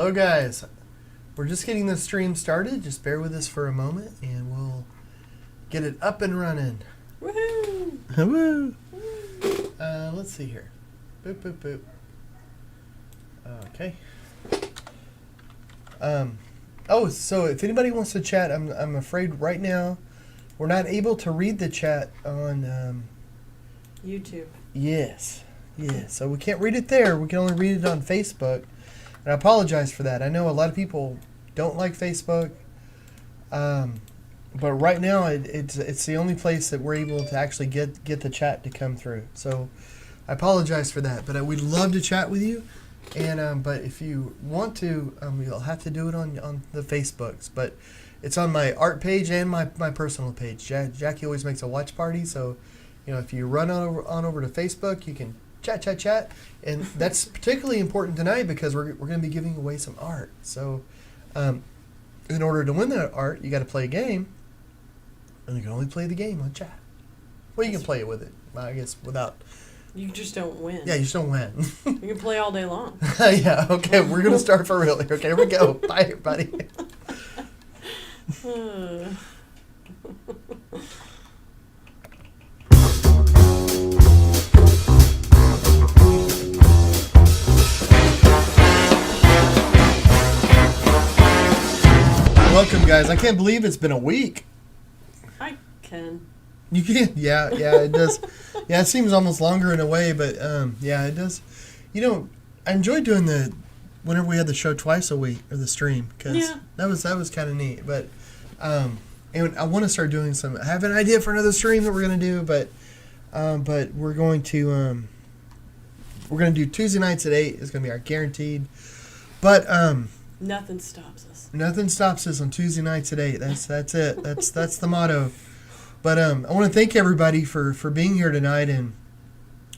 Hello guys, we're just getting the stream started. Just bear with us for a moment and we'll get it up and running. Woohoo! Woo! Let's see here. Boop, boop, boop. Okay. So if anybody wants to chat, I'm afraid right now we're not able to read the chat on YouTube. Yes. So we can't read it there. We can only read it on Facebook. And I apologize for that. I know a lot of people don't like Facebook, but right now it's the only place that we're able to actually get the chat to come through. So I apologize for that, but we'd love to chat with you. And but if you want to, you'll have to do it on the Facebooks. But it's on my art page and my personal page. Jacqi always makes a watch party, so if you run on over to Facebook, you can chat, and that's particularly important tonight because we're going to be giving away some art. So in order to win that art, you got to play a game, and you can only play the game on chat. Well, you can play it with it, I guess, without. You just don't win. Yeah, you just don't win. You can play all day long. Yeah, okay, we're going to start for real here. Okay, here we go. Bye, everybody. Welcome, guys. I can't believe it's been a week. I can. You can? Yeah, it does. Yeah, it seems almost longer in a way, but yeah, it does. I enjoyed doing whenever we had the show twice a week, or the stream, because that was kind of neat. But and I want to start doing I have an idea for another stream that we're going to do, but we're going to do Tuesday nights at 8. It's going to be our guaranteed. But nothing stops us. Nothing stops us on Tuesday nights at 8. That's it. That's the motto. But I want to thank everybody for being here tonight, and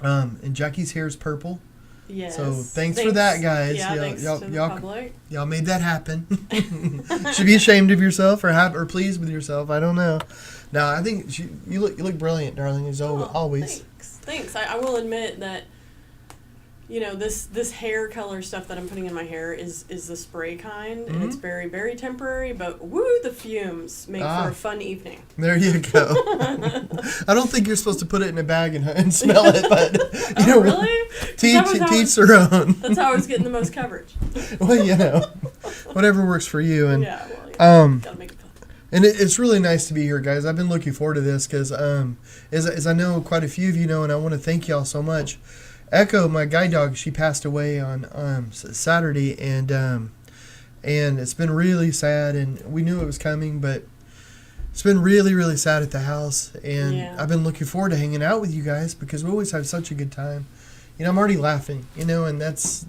Jacqi's hair is purple. Yes. So thanks for that, guys. Yeah, thanks to the public. Y'all made that happen. Should be ashamed of yourself or pleased with yourself. I don't know. No, I think you look brilliant, darling, as always. Thanks. I will admit that. This hair color stuff that I'm putting in my hair is the spray kind, and it's very, very temporary, but the fumes make for a fun evening. There you go. I don't think you're supposed to put it in a bag and smell it, but, really? Teach their own. That's how I was getting the most coverage. Well, whatever works for you. And, gotta make it fun. And it's really nice to be here, guys. I've been looking forward to this because, as I know quite a few of you know, and I want to thank y'all so much. Echo, my guide dog, she passed away on Saturday, and it's been really sad, and we knew it was coming, but it's been really, really sad at the house, and I've been looking forward to hanging out with you guys because we always have such a good time. I'm already laughing, and that's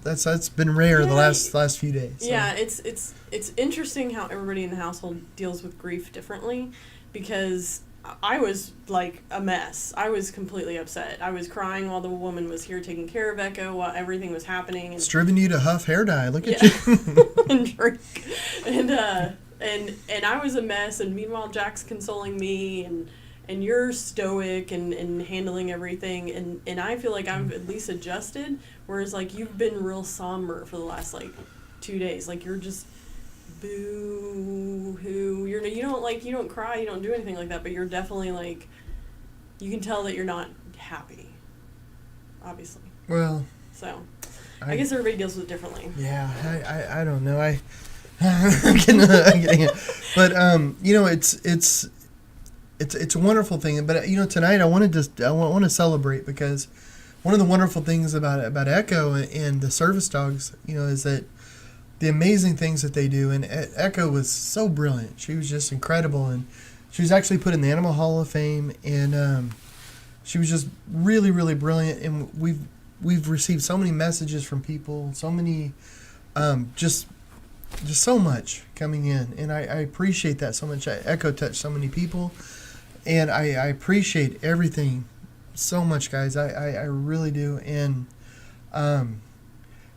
been rare the last few days. So. Yeah, it's interesting how everybody in the household deals with grief differently, because I was like a mess. I was completely upset. I was crying while the woman was here taking care of Echo while everything was happening. And it's driven you to huff hair dye. Look at you. And drink. And I was a mess. And meanwhile, Jack's consoling me, and you're stoic and handling everything. And I feel like I've at least adjusted. Whereas like you've been real somber for the last 2 days. Like you're just boo-hoo. You don't cry, you don't do anything like that, but you're definitely you can tell that you're not happy, obviously. Well, so I guess everybody deals with it differently. Yeah, I don't know. I'm getting it. But it's a wonderful thing. But tonight I want to celebrate, because one of the wonderful things about Echo and the service dogs, is that the amazing things that they do. And Echo was so brilliant. She was just incredible, and she was actually put in the Animal Hall of Fame, and she was just really, really brilliant. And we've received so many messages from people, so many, just so much coming in, and I appreciate that so much. Echo touched so many people, and I appreciate everything so much, guys. I really do. And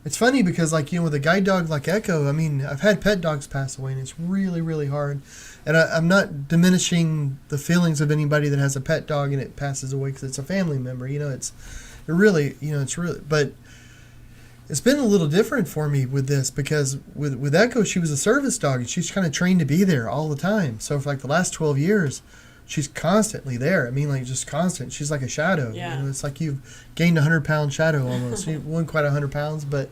it's funny because, with a guide dog like Echo, I've had pet dogs pass away, and it's really, really hard. And I'm not diminishing the feelings of anybody that has a pet dog and it passes away, because it's a family member. It's really, but it's been a little different for me with this because with Echo, she was a service dog and she's kind of trained to be there all the time. So for like the last 12 years, she's constantly there. I mean, like just constant. She's like a shadow. Yeah. It's like you've gained a 100-pound shadow almost. She wasn't quite 100 pounds, but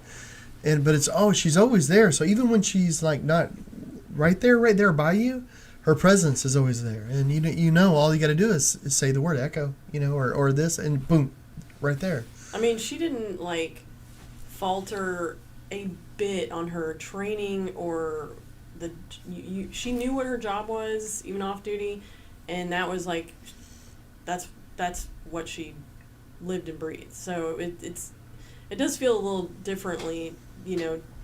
it's she's always there. So even when she's like not right there by you, her presence is always there. And all you got to do is say the word Echo, or this, and boom, right there. I mean, she didn't like falter a bit on her training or she knew what her job was even off duty, and that was like that's what she lived and breathed. So it does feel a little differently,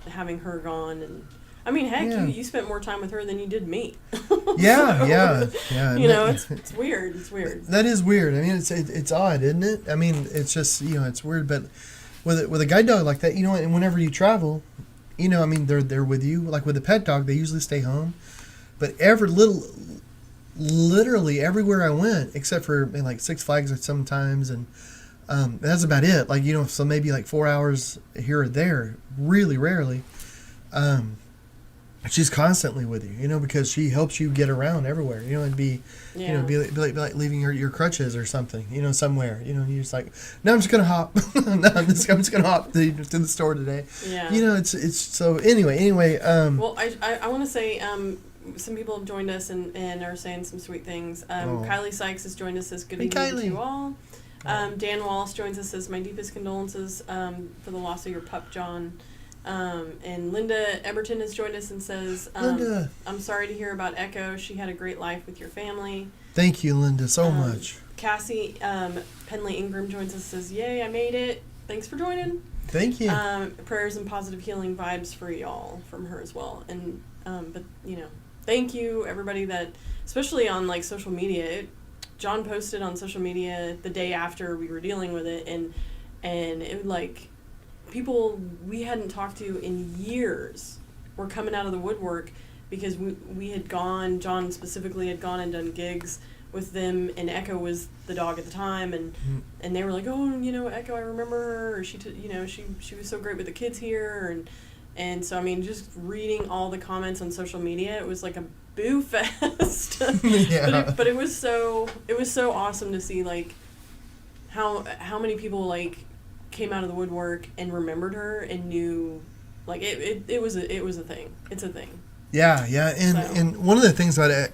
having her gone. And I mean, heck, you spent more time with her than you did me. Yeah. It's weird. It's weird. That is weird. I mean, it's odd, isn't it? I mean, it's just it's weird. But with a guide dog like that, and whenever you travel, I mean, they're with you. Like with a pet dog, they usually stay home. But literally everywhere I went, except for like Six Flags sometimes, and that's about it. Like so maybe like 4 hours here or there. Really rarely. She's constantly with you, because she helps you get around everywhere. It'd be, be like leaving your crutches or something, somewhere. You're just like, no, I'm just gonna hop. No, I'm just gonna hop to the store today. Yeah. It's so anyway. Well, I want to say some people have joined us and are saying some sweet things. Kylie Sykes has joined us, says good evening to you all. Dan Wallace joins us, says my deepest condolences for the loss of your pup, John. And Linda Eberton has joined us and says, Linda, I'm sorry to hear about Echo. She had a great life with your family. Thank you, Linda, so much. Cassie Penley Ingram joins us and says, yay, I made it. Thanks for joining. Thank you. Prayers and positive healing vibes for y'all from her as well. And but thank you everybody that, especially on like social media. John posted on social media the day after we were dealing with it, and it like people we hadn't talked to in years were coming out of the woodwork because we had gone, John specifically had gone and done gigs with them, and Echo was the dog at the time, and they were like, oh, Echo, I remember her, or she was so great with the kids here, and so I mean, just reading all the comments on social media, it was like a boo fest. Yeah. but it was so awesome to see like how many people like came out of the woodwork and remembered her and knew, like it was a thing. It's a thing. Yeah, and one of the things about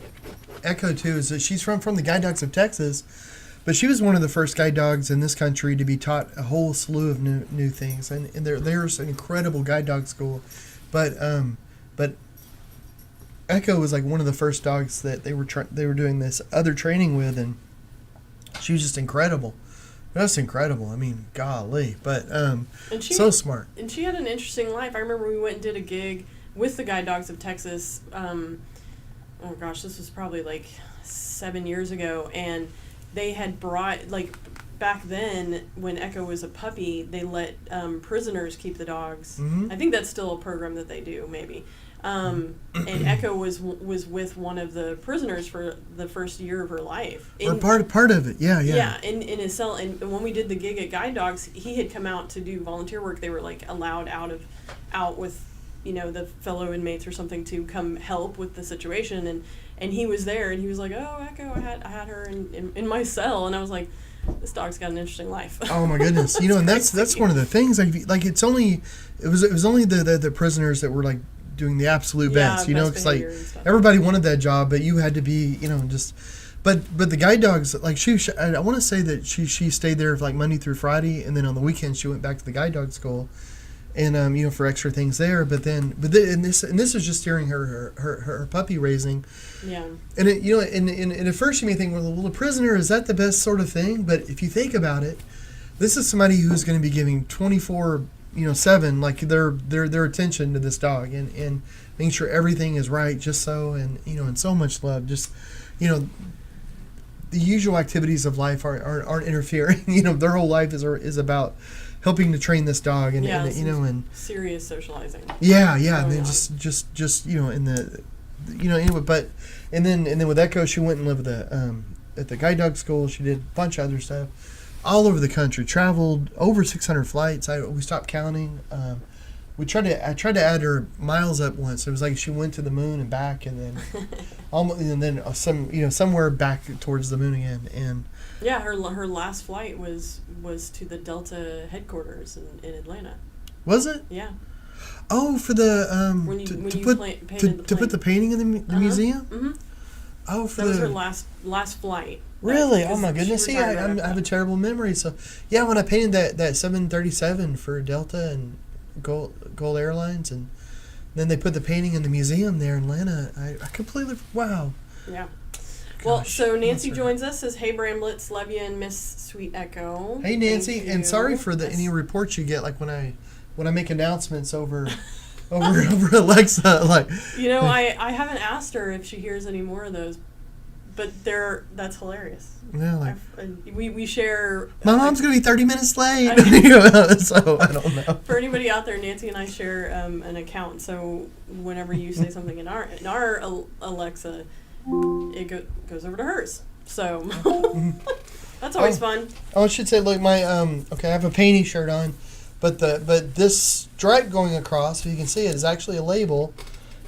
Echo too is that she's from the guide dogs of Texas, but she was one of the first guide dogs in this country to be taught a whole slew of new things, and there's an incredible guide dog school, but Echo was like one of the first dogs that they were doing this other training with, and she was just incredible. That's incredible. I mean, golly. But so smart. And she had an interesting life. I remember we went and did a gig with the Guide Dogs of Texas. Oh, gosh, this was probably like 7 years ago. And they had brought, like, back then, when Echo was a puppy, they let prisoners keep the dogs. Mm-hmm. I think that's still a program that they do, maybe. And Echo was with one of the prisoners for the first year of her life. Or part of it, yeah. Yeah, in his cell. And when we did the gig at Guide Dogs, he had come out to do volunteer work. They were like allowed out with the fellow inmates or something to come help with the situation. And he was there, and he was like, "Oh, Echo, I had her in my cell," and I was like, this dog's got an interesting life. Oh my goodness, and that's one of the things. Like it was only the prisoners that were like doing the absolute best, because like everybody wanted that job, but you had to be, just. But the guide dogs, like I want to say that she stayed there like Monday through Friday, and then on the weekends she went back to the guide dog school, and for extra things there. But this is just during her puppy raising. Yeah. And and at first you may think, well, a prisoner, is that the best sort of thing? But if you think about it, this is somebody who's going to be giving 24/7, like their attention to this dog, and making sure everything is right, just so, and so much love, just the usual activities of life aren't interfering. Their whole life is about helping to train this dog, and serious socializing. Yeah, and then just in the anyway, but and then with Echo, she went and lived at the guide dog school. She did a bunch of other stuff. all over the country. Traveled over 600 flights. We stopped counting. I tried to add her miles up once. It was like she went to the moon and back, and then somewhere back towards the moon again. And yeah, her last flight was to the Delta headquarters in Atlanta. Was it? Yeah. Oh, for the to put the painting in the museum. Mm-hmm. Oh, that was her last flight. Really? Oh my goodness! See, I have a terrible memory. So yeah, when I painted that 737 for Delta and Gold Airlines, and then they put the painting in the museum there in Atlanta. I completely wow. Yeah. Well, so Nancy joins us, says, "Hey, Bramblets, love you and miss Sweet Echo." Hey, Nancy, and sorry for any reports you get, like when I make announcements over Alexa. Like, I haven't asked her if she hears any more of those, but that's hilarious. Yeah, like we share. My mom's gonna be 30 minutes late, so I don't know. For anybody out there, Nancy and I share an account, so whenever you say something in our Alexa, it goes over to hers. So that's always fun. Oh, I should say, look, my okay, I have a painty shirt on, but this stripe going across, if you can see it, is actually a label,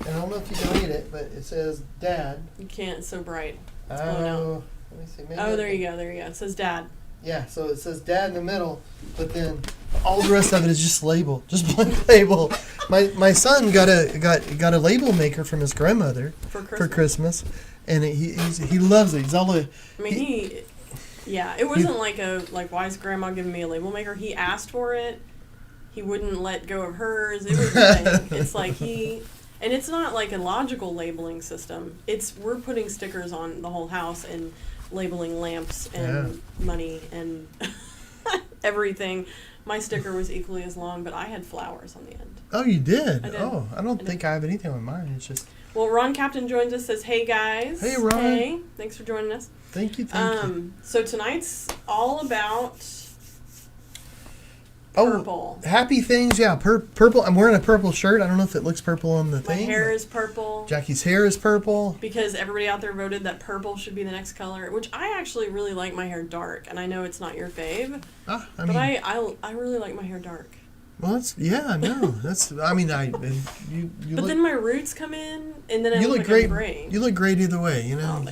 and I don't know if you can read it, but it says Dad. You can't. It's so bright. It's blown out. Let me see. There you go. It says Dad. Yeah, so it says Dad in the middle, but then all the rest of it is just label, just blank label. My son got a label maker from his grandmother for Christmas, and he loves it. He's all it wasn't like why is Grandma giving me a label maker? He asked for it. He wouldn't let go of hers. It was a thing. It's like and it's not like a logical labeling system. We're putting stickers on the whole house and labeling lamps and money and everything. My sticker was equally as long, but I had flowers on the end. Oh, you did? I did. Oh, I don't think I have anything on mine. It's just... Well, Ron Captain joins us, says, "Hey, guys." Hey, Ron. Hey, thanks for joining us. Thank you, thank you. So tonight's all about purple. Oh, happy things, yeah. Purple. I'm wearing a purple shirt. I don't know if it looks purple on the thing. My hair is purple. Jacqi's hair is purple. Because everybody out there voted that purple should be the next color, which I actually really like my hair dark, and I know it's not your fave, but I really like my hair dark. Well, But then my roots come in, and then I look like great. I'm gray. You look great either way, you know. Oh,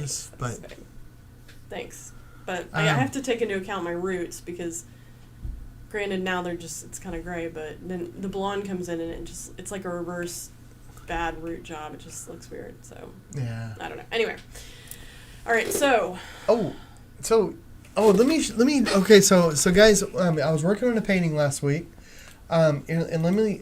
thanks. But I have to take into account my roots because, granted, now it's kind of gray, but then the blonde comes in and it's like a reverse bad root job. It just looks weird. So yeah, I don't know. Anyway, all right. So let me. Okay, so guys, I was working on a painting last week. And let me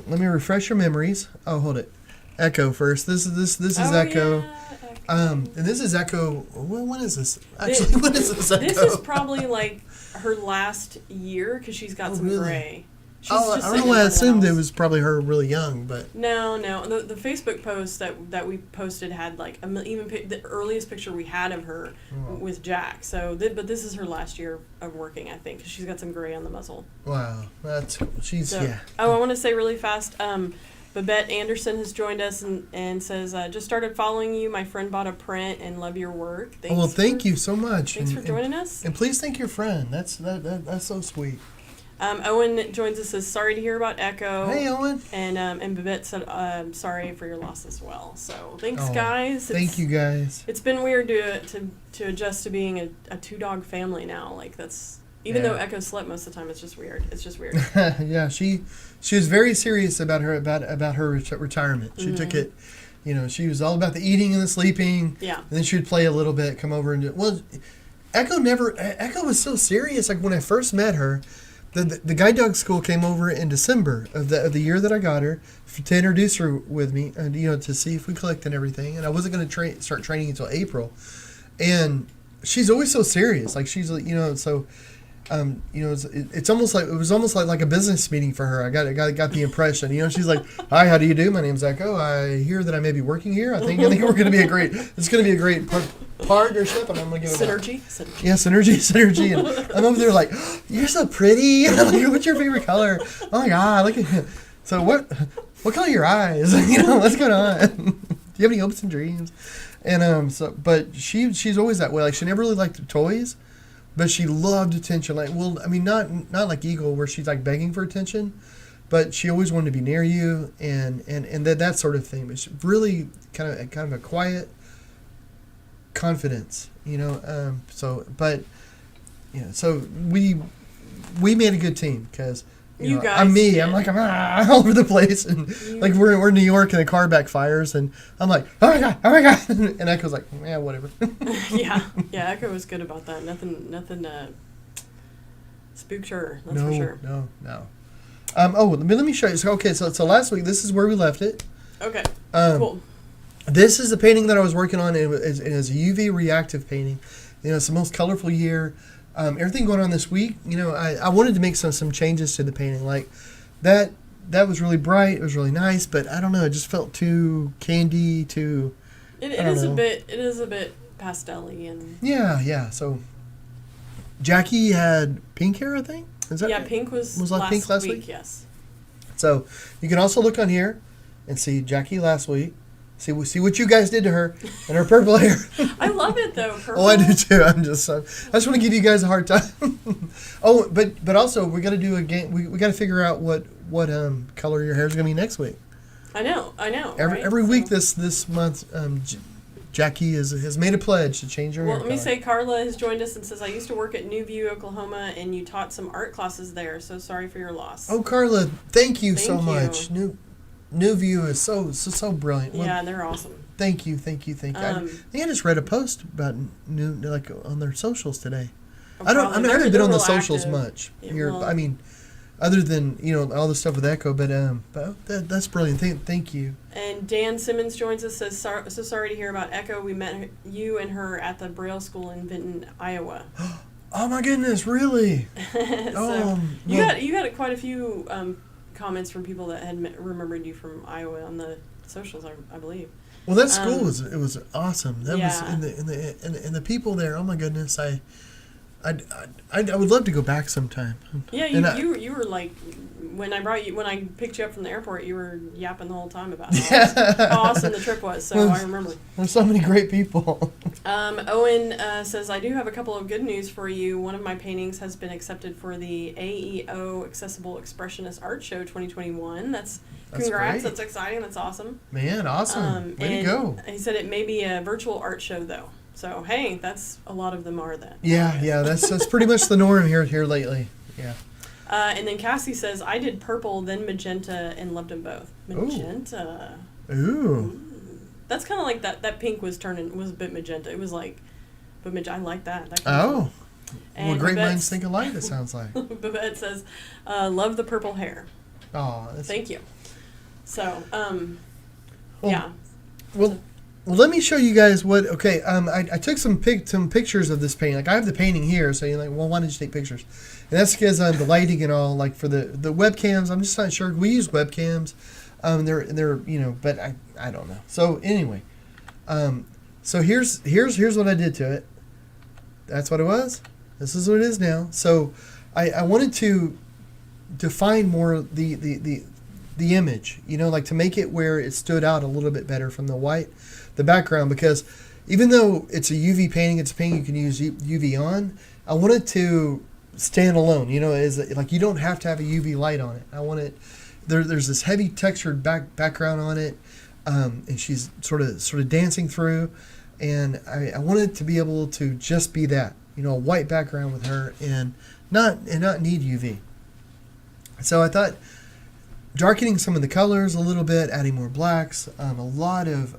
refresh your memories. Oh, hold it. Echo first. This is Echo. Yeah, and this is Echo. Well, when is this? Actually, when is this Echo? This is probably like her last year because she's got some gray. I don't know why I assumed it was probably her really young, but no. The Facebook post that we posted had like the earliest picture we had of her with Jack. So, but this is her last year of working, I think, because she's got some gray on the muzzle. Wow, yeah. Oh, I want to say really fast. Babette Anderson has joined us and says, "Just started following you. My friend bought a print and love your work." Thank you so much. Thanks for joining us. And please thank your friend. That's so sweet. Owen joins us, says, "Sorry to hear about Echo." Hey, Owen. And Babette said, "Sorry for your loss as well." So thanks, guys. Thank you, guys. It's been weird to adjust to being a 2-dog family now. Like that's even though Echo slept most of the time, it's just weird. Yeah, she was very serious about her retirement. She took it. She was all about the eating and the sleeping. Yeah. And then she would play a little bit, come over and do. Well, Echo was so serious. Like when I first met her. The guide dog school came over in December of the year that I got her to introduce her with me and to see if we clicked and everything, and I wasn't going to start training until April, and she's always so serious, like she's so it's almost like a business meeting for her. I got the impression, she's like, "Hi, how do you do? My name's Echo. I hear that I may be working here. I think we're going to be it's going to be a great partnership, and I'm going to give it synergy. Yeah, synergy. And I'm over there like, oh, "You're so pretty." And I'm like, "What's your favorite color?" Oh my God, look at. So what color are your eyes? What's going on? Do you have any hopes and dreams? And but she's always that way. Like she never really liked toys. but she loved attention. Like, well, I mean, not like Eagle where she's like begging for attention, but she always wanted to be near you and that sort of thing. But she really kind of a quiet confidence, you know. So so we made a good team because. You guys I'm me. did. I'm like, I'm all over the place, and like we're in New York, and the car backfires, and I'm like, oh my god, and Echo's like, yeah, whatever. yeah, Echo was good about that. Nothing spooked her. That's for sure. No. Let me show you. So last week, this is where we left it. Okay. Cool. This is the painting that I was working on. It is a UV reactive painting. You know, it's the most colorful year. Everything going on this week, you know, I wanted to make some changes to the painting. Like that was really bright. It was really nice, but I don't know. It just felt too candy. It is a bit pastel-y and. Yeah. So Jacqi had pink hair, I think. Is that right? Pink was like pink last week. Yes. So you can also look on here and see Jacqi last week. See what you guys did to her and her purple hair. I love it though. Purple. Oh, I do too. I just want to give you guys a hard time. Oh, but also we got to do a game. We got to figure out what color your hair is going to be next week. I know. Every week this month, Jacqi has made a pledge to change her hair. Well, let me say Carla has joined us and says, I used to work at New View, Oklahoma, and you taught some art classes there. So sorry for your loss. Oh, Carla, thank you so much. New View is so brilliant. Yeah, they're awesome. Thank you. I think I just read a post about New on their socials today. I haven't been on the socials much. Other than all the stuff with Echo, but that's brilliant. Thank you. And Dan Simmons joins us. Says so sorry to hear about Echo. We met you and her at the Braille School in Vinton, Iowa. Oh my goodness, really? You got quite a few comments from people that had remembered you from Iowa on the socials, I believe. Well, that school was awesome. That was in the people there. Oh my goodness, I would love to go back sometime. Yeah, you were like when I picked you up from the airport, you were yapping the whole time about how awesome the trip was. So I remember. There's so many great people. Owen says, I do have a couple of good news for you. One of my paintings has been accepted for the AEO Accessible Expressionist Art Show 2021. That's congrats. Great. That's exciting. That's awesome. Man, awesome. Way to go. He said it may be a virtual art show though. So hey, that's a lot of them are that. Yeah. That's pretty much the norm here lately. Yeah. And then Cassie says, I did purple, then magenta, and loved them both. Magenta. Ooh. That's kind of like that pink was a bit magenta. It was like, but I like that. Oh. Well, great minds think alike, it sounds like. Babette says, love the purple hair. Oh. Thank you. So, yeah. Well, let me show you guys what. Okay, I took some pictures of this painting. Like I have the painting here, so you're like, well, why did you take pictures? And that's because the lighting and all. Like for the webcams, I'm just not sure. We use webcams. They're but I don't know. So anyway, so here's what I did to it. That's what it was. This is what it is now. So I wanted to define more the image. Like to make it where it stood out a little bit better from the background, because even though it's a UV painting, it's a painting you can use UV on. I want it to stand alone. Is like you don't have to have a UV light on it. I want it. There's this heavy textured background on it, and she's sort of dancing through, and I want it to be able to just be that. A white background with her, and not need UV. So I thought darkening some of the colors a little bit, adding more blacks, a lot of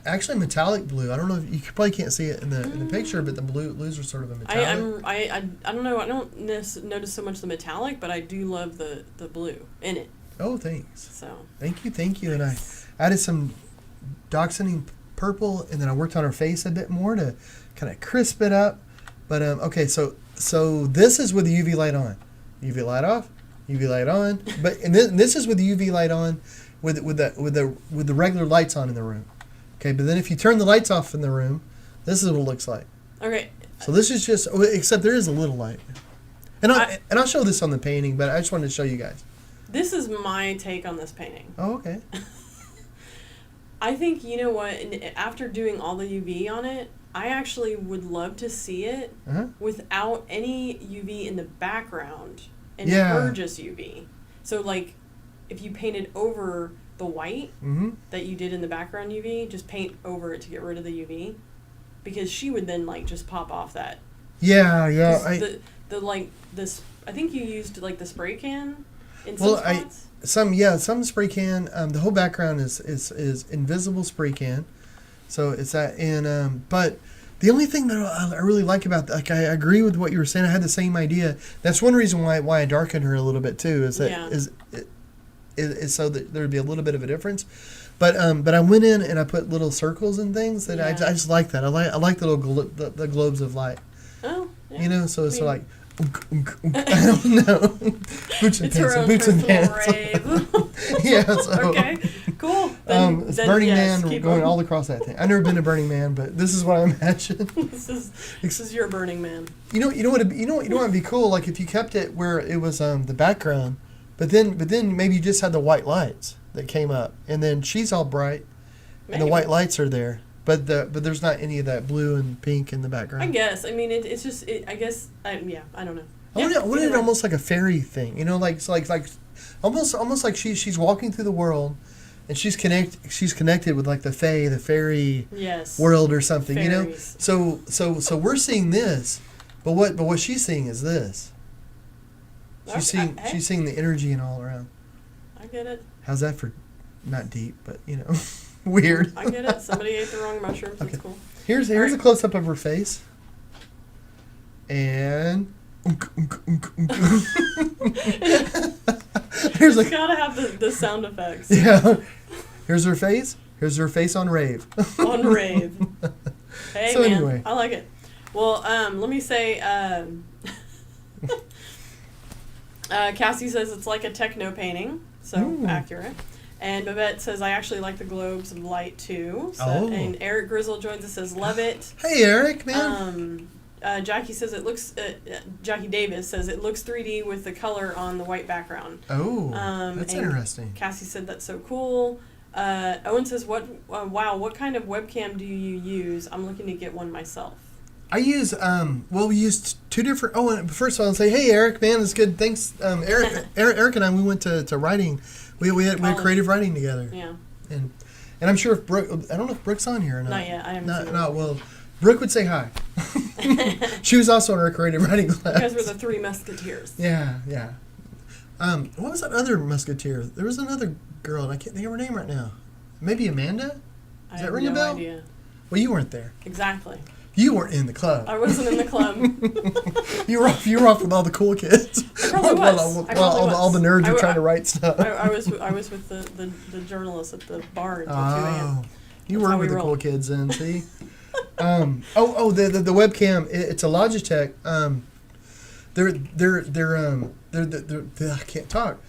actually metallic blue. I don't know if you probably can't see it in the picture, but the blues are sort of a metallic. I don't know. I don't notice so much the metallic, but I do love the blue in it. Oh, thanks. So thank you. And I added some dioxazine purple, and then I worked on her face a bit more to kind of crisp it up. But okay, so this is with the UV light on, UV light off, UV light on. But and this is with the UV light on, with the regular lights on in the room. Okay, but then if you turn the lights off in the room, this is what it looks like. Okay. So this is just, except there is a little light. And I'll show this on the painting, but I just wanted to show you guys. This is my take on this painting. Oh, okay. I think, you know what, after doing all the UV on it, I actually would love to see it without any UV in the background and her just UV. So like, if you painted over the white that you did in the background UV, just paint over it to get rid of the UV, because she would then like just pop off that. Yeah. The like this. I think you used like the spray can in some spots. Some spray can. The whole background is invisible spray can. So it's that, and but the only thing that I really like about that, like I agree with what you were saying. I had the same idea. That's one reason why I darkened her a little bit too. Is that is so that there'd be a little bit of a difference. But I went in and I put little circles and things that I just like that. I like the little the globes of light. Oh. Yeah. You know, so it's like. I don't know. Boots and pants. Yeah. So, okay. Cool. It's Burning Man going all across that thing. I've never been to Burning Man, but this is what I imagine. This is your Burning Man. You know what would be cool? Like if you kept it where it was the background, but then maybe you just had the white lights that came up, and then she's all bright, and the white lights are there. But there's not any of that blue and pink in the background. I guess. I mean, it's just. I guess. I don't know. I wanted it almost like a fairy thing, you know, like almost like she's walking through the world, and she's connected with like the fairy world or something, Fairies. You know. So we're seeing this, but what she's seeing is this. She's seeing the energy and all around. I get it. How's that for, not deep, but you know. Weird. I get it. Somebody ate the wrong mushrooms. Okay. That's cool. Here's a close up of her face. And Here's like gotta have the sound effects. Yeah. Here's her face. Here's her face on rave. On rave. Hey so man, anyway. I like it. Well, let me say Cassie says it's like a techno painting, so accurate. And Babette says, I actually like the globes of light, too. So, and Eric Grizzle joins us, says, love it. Hey, Eric, man. Jacqui says it looks, Jacqui Davis says it looks 3D with the color on the white background. Oh, that's interesting. Cassie said that's so cool. Owen says, wow, what kind of webcam do you use? I'm looking to get one myself. I use, we used two different, and first of all, I'll say, hey, Eric, man, it's good. Thanks. Eric and I, we went to writing. We had creative writing together. Yeah. And I'm sure if Brooke, I don't know if Brooke's on here or not. Not yet. I haven't seen her. Well, Brooke would say hi. She was also in our creative writing class. You guys were the Three Musketeers. Yeah. What was that other musketeer? There was another girl, and I can't think of her name right now. Maybe Amanda? Does that ring a bell? Idea. Well, you weren't there. Exactly. You weren't in the club. I wasn't in the club. You were off with all the cool kids. I probably was. All the nerds were trying to write stuff. I was with the journalists at the bar until 2 a.m. You were with the cool kids then, see? The webcam. It's a Logitech. They're I can't talk.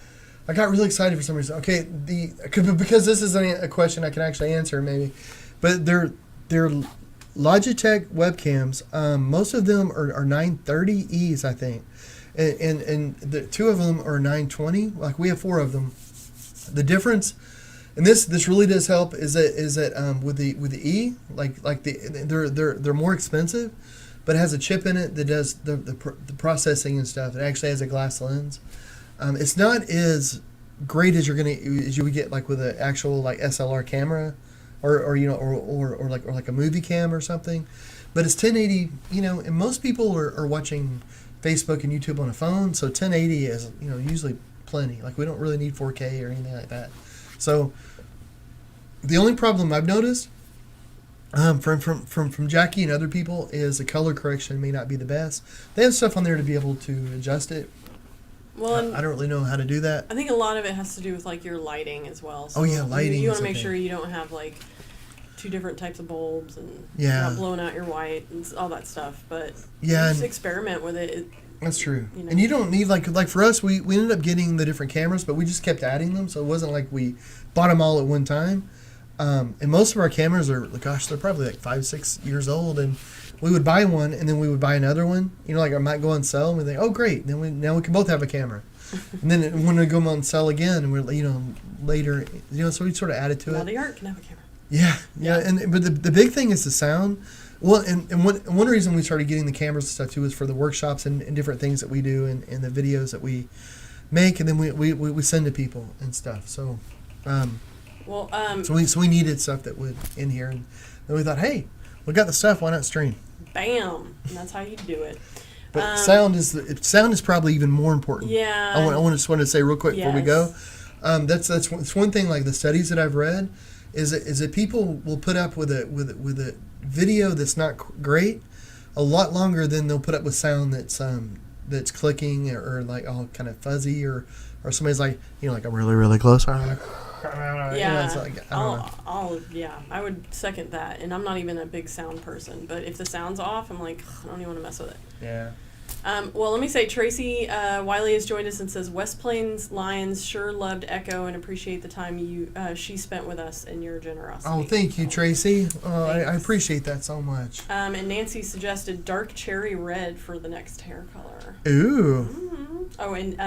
I got really excited for some reason. Okay, because this is a question I can actually answer maybe, but they're Logitech webcams. Most of them are 930Es, I think, and the two of them are 920. Like we have 4 of them. The difference, and this really does help, is that with the E, they're more expensive, but it has a chip in it that does the processing and stuff. It actually has a glass lens. It's not as great as you would get like with an actual like SLR camera. Or like a movie cam or something, but it's 1080. And most people are watching Facebook and YouTube on a phone, so 1080 is usually plenty. Like we don't really need 4K or anything like that. So the only problem I've noticed from Jacqui and other people is the color correction may not be the best. They have stuff on there to be able to adjust it. Well, I don't really know how to do that. I think a lot of it has to do with like your lighting as well. So lighting. You want to make sure you don't have like 2 different types of bulbs and not blowing out your white and all that stuff. But just experiment with it. That's true. And you don't need like for us, we ended up getting the different cameras, but we just kept adding them, so it wasn't like we bought them all at one time. And most of our cameras are, they're probably like 5-6 years old, and we would buy one and then we would buy another one. Like I might go on sale and we think, oh great, then now we can both have a camera. And then when we go on sale again, and we're later, so we sort of added to it. Now the art can have a camera. Yeah. But the big thing is the sound. Well, and one reason we started getting the cameras and stuff too is for the workshops and different things that we do and the videos that we make, and then we send to people and stuff. So, so we needed stuff that would in here, and then we thought, hey, we got the stuff. Why not stream? Bam, and that's how you do it. But sound is probably even more important. Yeah. I just want to say real quick before we go, Yes. that's one thing. Like the studies that I've read, is that people will put up with a video that's not great a lot longer than they'll put up with sound that's clicking or like all kind of fuzzy or somebody's like like I'm really really close. Yeah, it's like, I don't know. I would second that. And I'm not even a big sound person, but if the sound's off, I'm like, I don't even want to mess with it. Yeah. Well, let me say, Tracy Wiley has joined us and says, West Plains Lions sure loved Echo and appreciate the time she spent with us and your generosity. Oh, thank you, Tracy. I appreciate that so much. And Nancy suggested dark cherry red for the next hair color. Ooh. Mm-hmm. Oh, and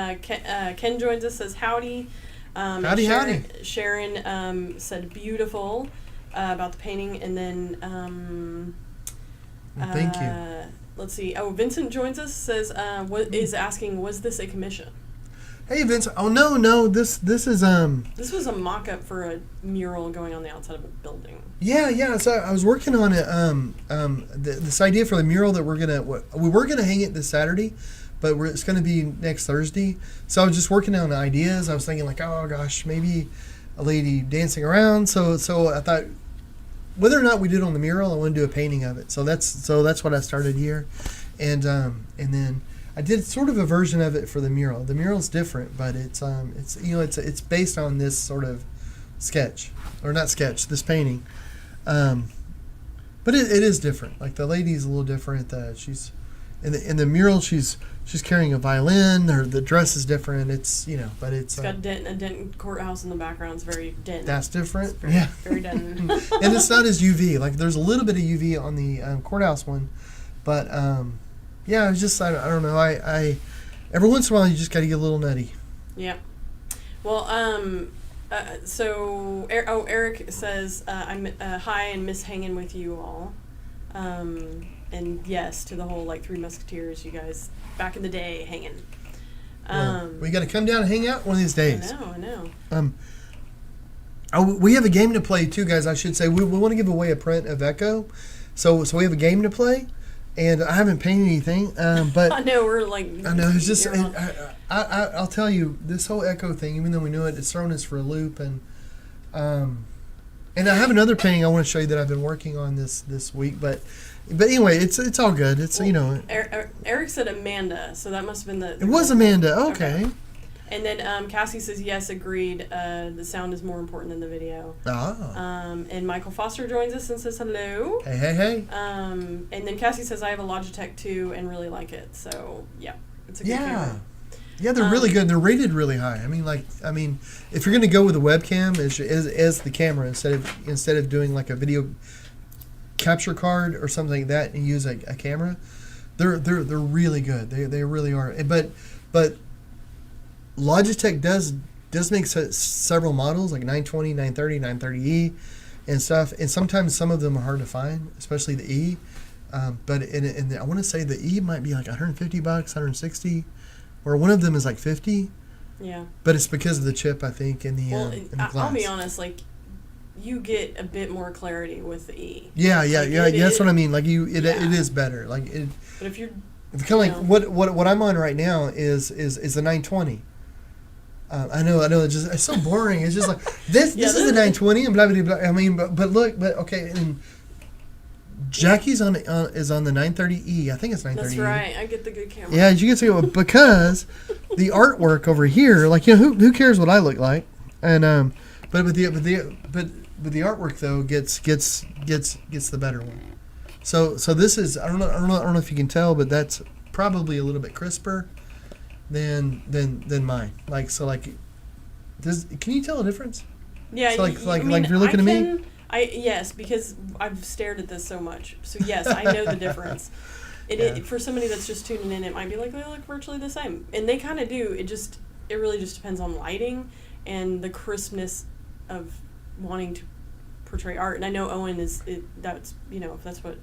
Ken joins us, says, howdy. Howdy. Sharon said beautiful about the painting, and then Thank you. Let's see. Oh, Vincent joins us, says is asking, was this a commission? Hey, Vincent. Oh no, this is This was a mock-up for a mural going on the outside of a building. Yeah. So I was working on it. This idea for the mural that we were gonna hang it this Saturday, but it's gonna be next Thursday. So I was just working on ideas. I was thinking like, oh gosh, maybe a lady dancing around. So I thought, whether or not we do it on the mural, I want to do a painting of it. So that's what I started here, and then I did sort of a version of it for the mural. The mural's different, but it's based on this sort of sketch, or not sketch, this painting. But it is different. Like the lady's a little different. She's in the mural. She's carrying a violin. The dress is different. It's but it's got a Denton courthouse in the background. It's very Denton. That's different. It's very Denton. And it's not as UV. Like there's a little bit of UV on the courthouse one, but it's just I don't know. I every once in a while you just got to get a little nutty. Yeah. Well, so Eric says I'm hi and miss hanging with you all. And yes to the whole like Three Musketeers, you guys back in the day hanging. We got to come down and hang out one of these days. I know. We have a game to play too, guys. I should say we want to give away a print of Echo, so we have a game to play, and I haven't painted anything. But I know we're like. I know it's just. I'll tell you, this whole Echo thing, even though we knew it, it's thrown us for a loop, and I have another painting I want to show you that I've been working on this week, but anyway, it's all good. It's Eric said Amanda, so that must have been the. It was Amanda. Okay. And then Cassie says yes, agreed. The sound is more important than the video. And Michael Foster joins us and says hello. Hey. And then Cassie says I have a Logitech too and really like it. So yeah, it's a good camera. Yeah, they're really good. They're rated really high. I mean, if you're going to go with a webcam as the camera instead of doing like a video capture card or something like that and use a camera, they're really good. They really are. But Logitech does make several models like 920, 930, 930E and stuff. And sometimes some of them are hard to find, especially the E. But I want to say the E might be like $150, $160. Or one of them is like 50. Yeah. But it's because of the chip, I think, in the glass. I'll be honest, like you get a bit more clarity with the E. Yeah. That's what I mean. Like it is better. Like it. But if you're kind of like what I'm on right now is the 920. I know. It's so boring. It's just like this is the 920 and blah blah blah. I mean, but okay. And Jacqi's is on the 930E. I think it's 930E. That's right. I get the good camera. Yeah, you can see it because the artwork over here, like who cares what I look like, and but the artwork though gets the better one. So this is I don't know if you can tell, but that's probably a little bit crisper than mine. Can you tell a difference? Yeah. So if you're looking at me. Yes, because I've stared at this so much. So yes, I know the difference. It for somebody that's just tuning in, it might be like they look virtually the same, and they kind of do. It really just depends on lighting and the crispness of wanting to portray art. And I know Owen that's if that's what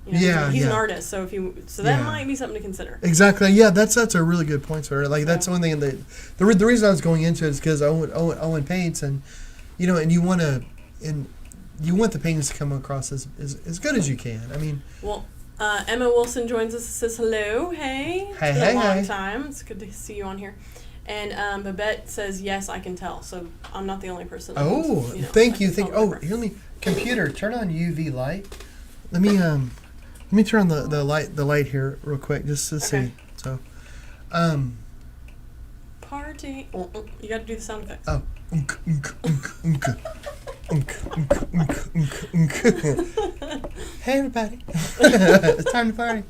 You know, Yeah, he's yeah. an artist, so that Yeah. might be something to consider. Exactly. Yeah, that's a really good point, sir. Like that's So- one thing that the reason I was going into it is because Owen paints, and you know, and you want the paintings to come across as good as you can. I mean, Well, Emma Wilson joins us and says hello. Hey. It's Hey, been hey, a long hey. time. It's good to see you on here. And Babette says, yes, I can tell. So I'm not the only person. oh, You know, thank I you. can Thank. tell the Oh, difference. here, let me computer turn on UV light. Let me turn on the light here real quick just to Okay. see. So, Party. You got to do the sound effects. oh. Hey everybody, it's time to party.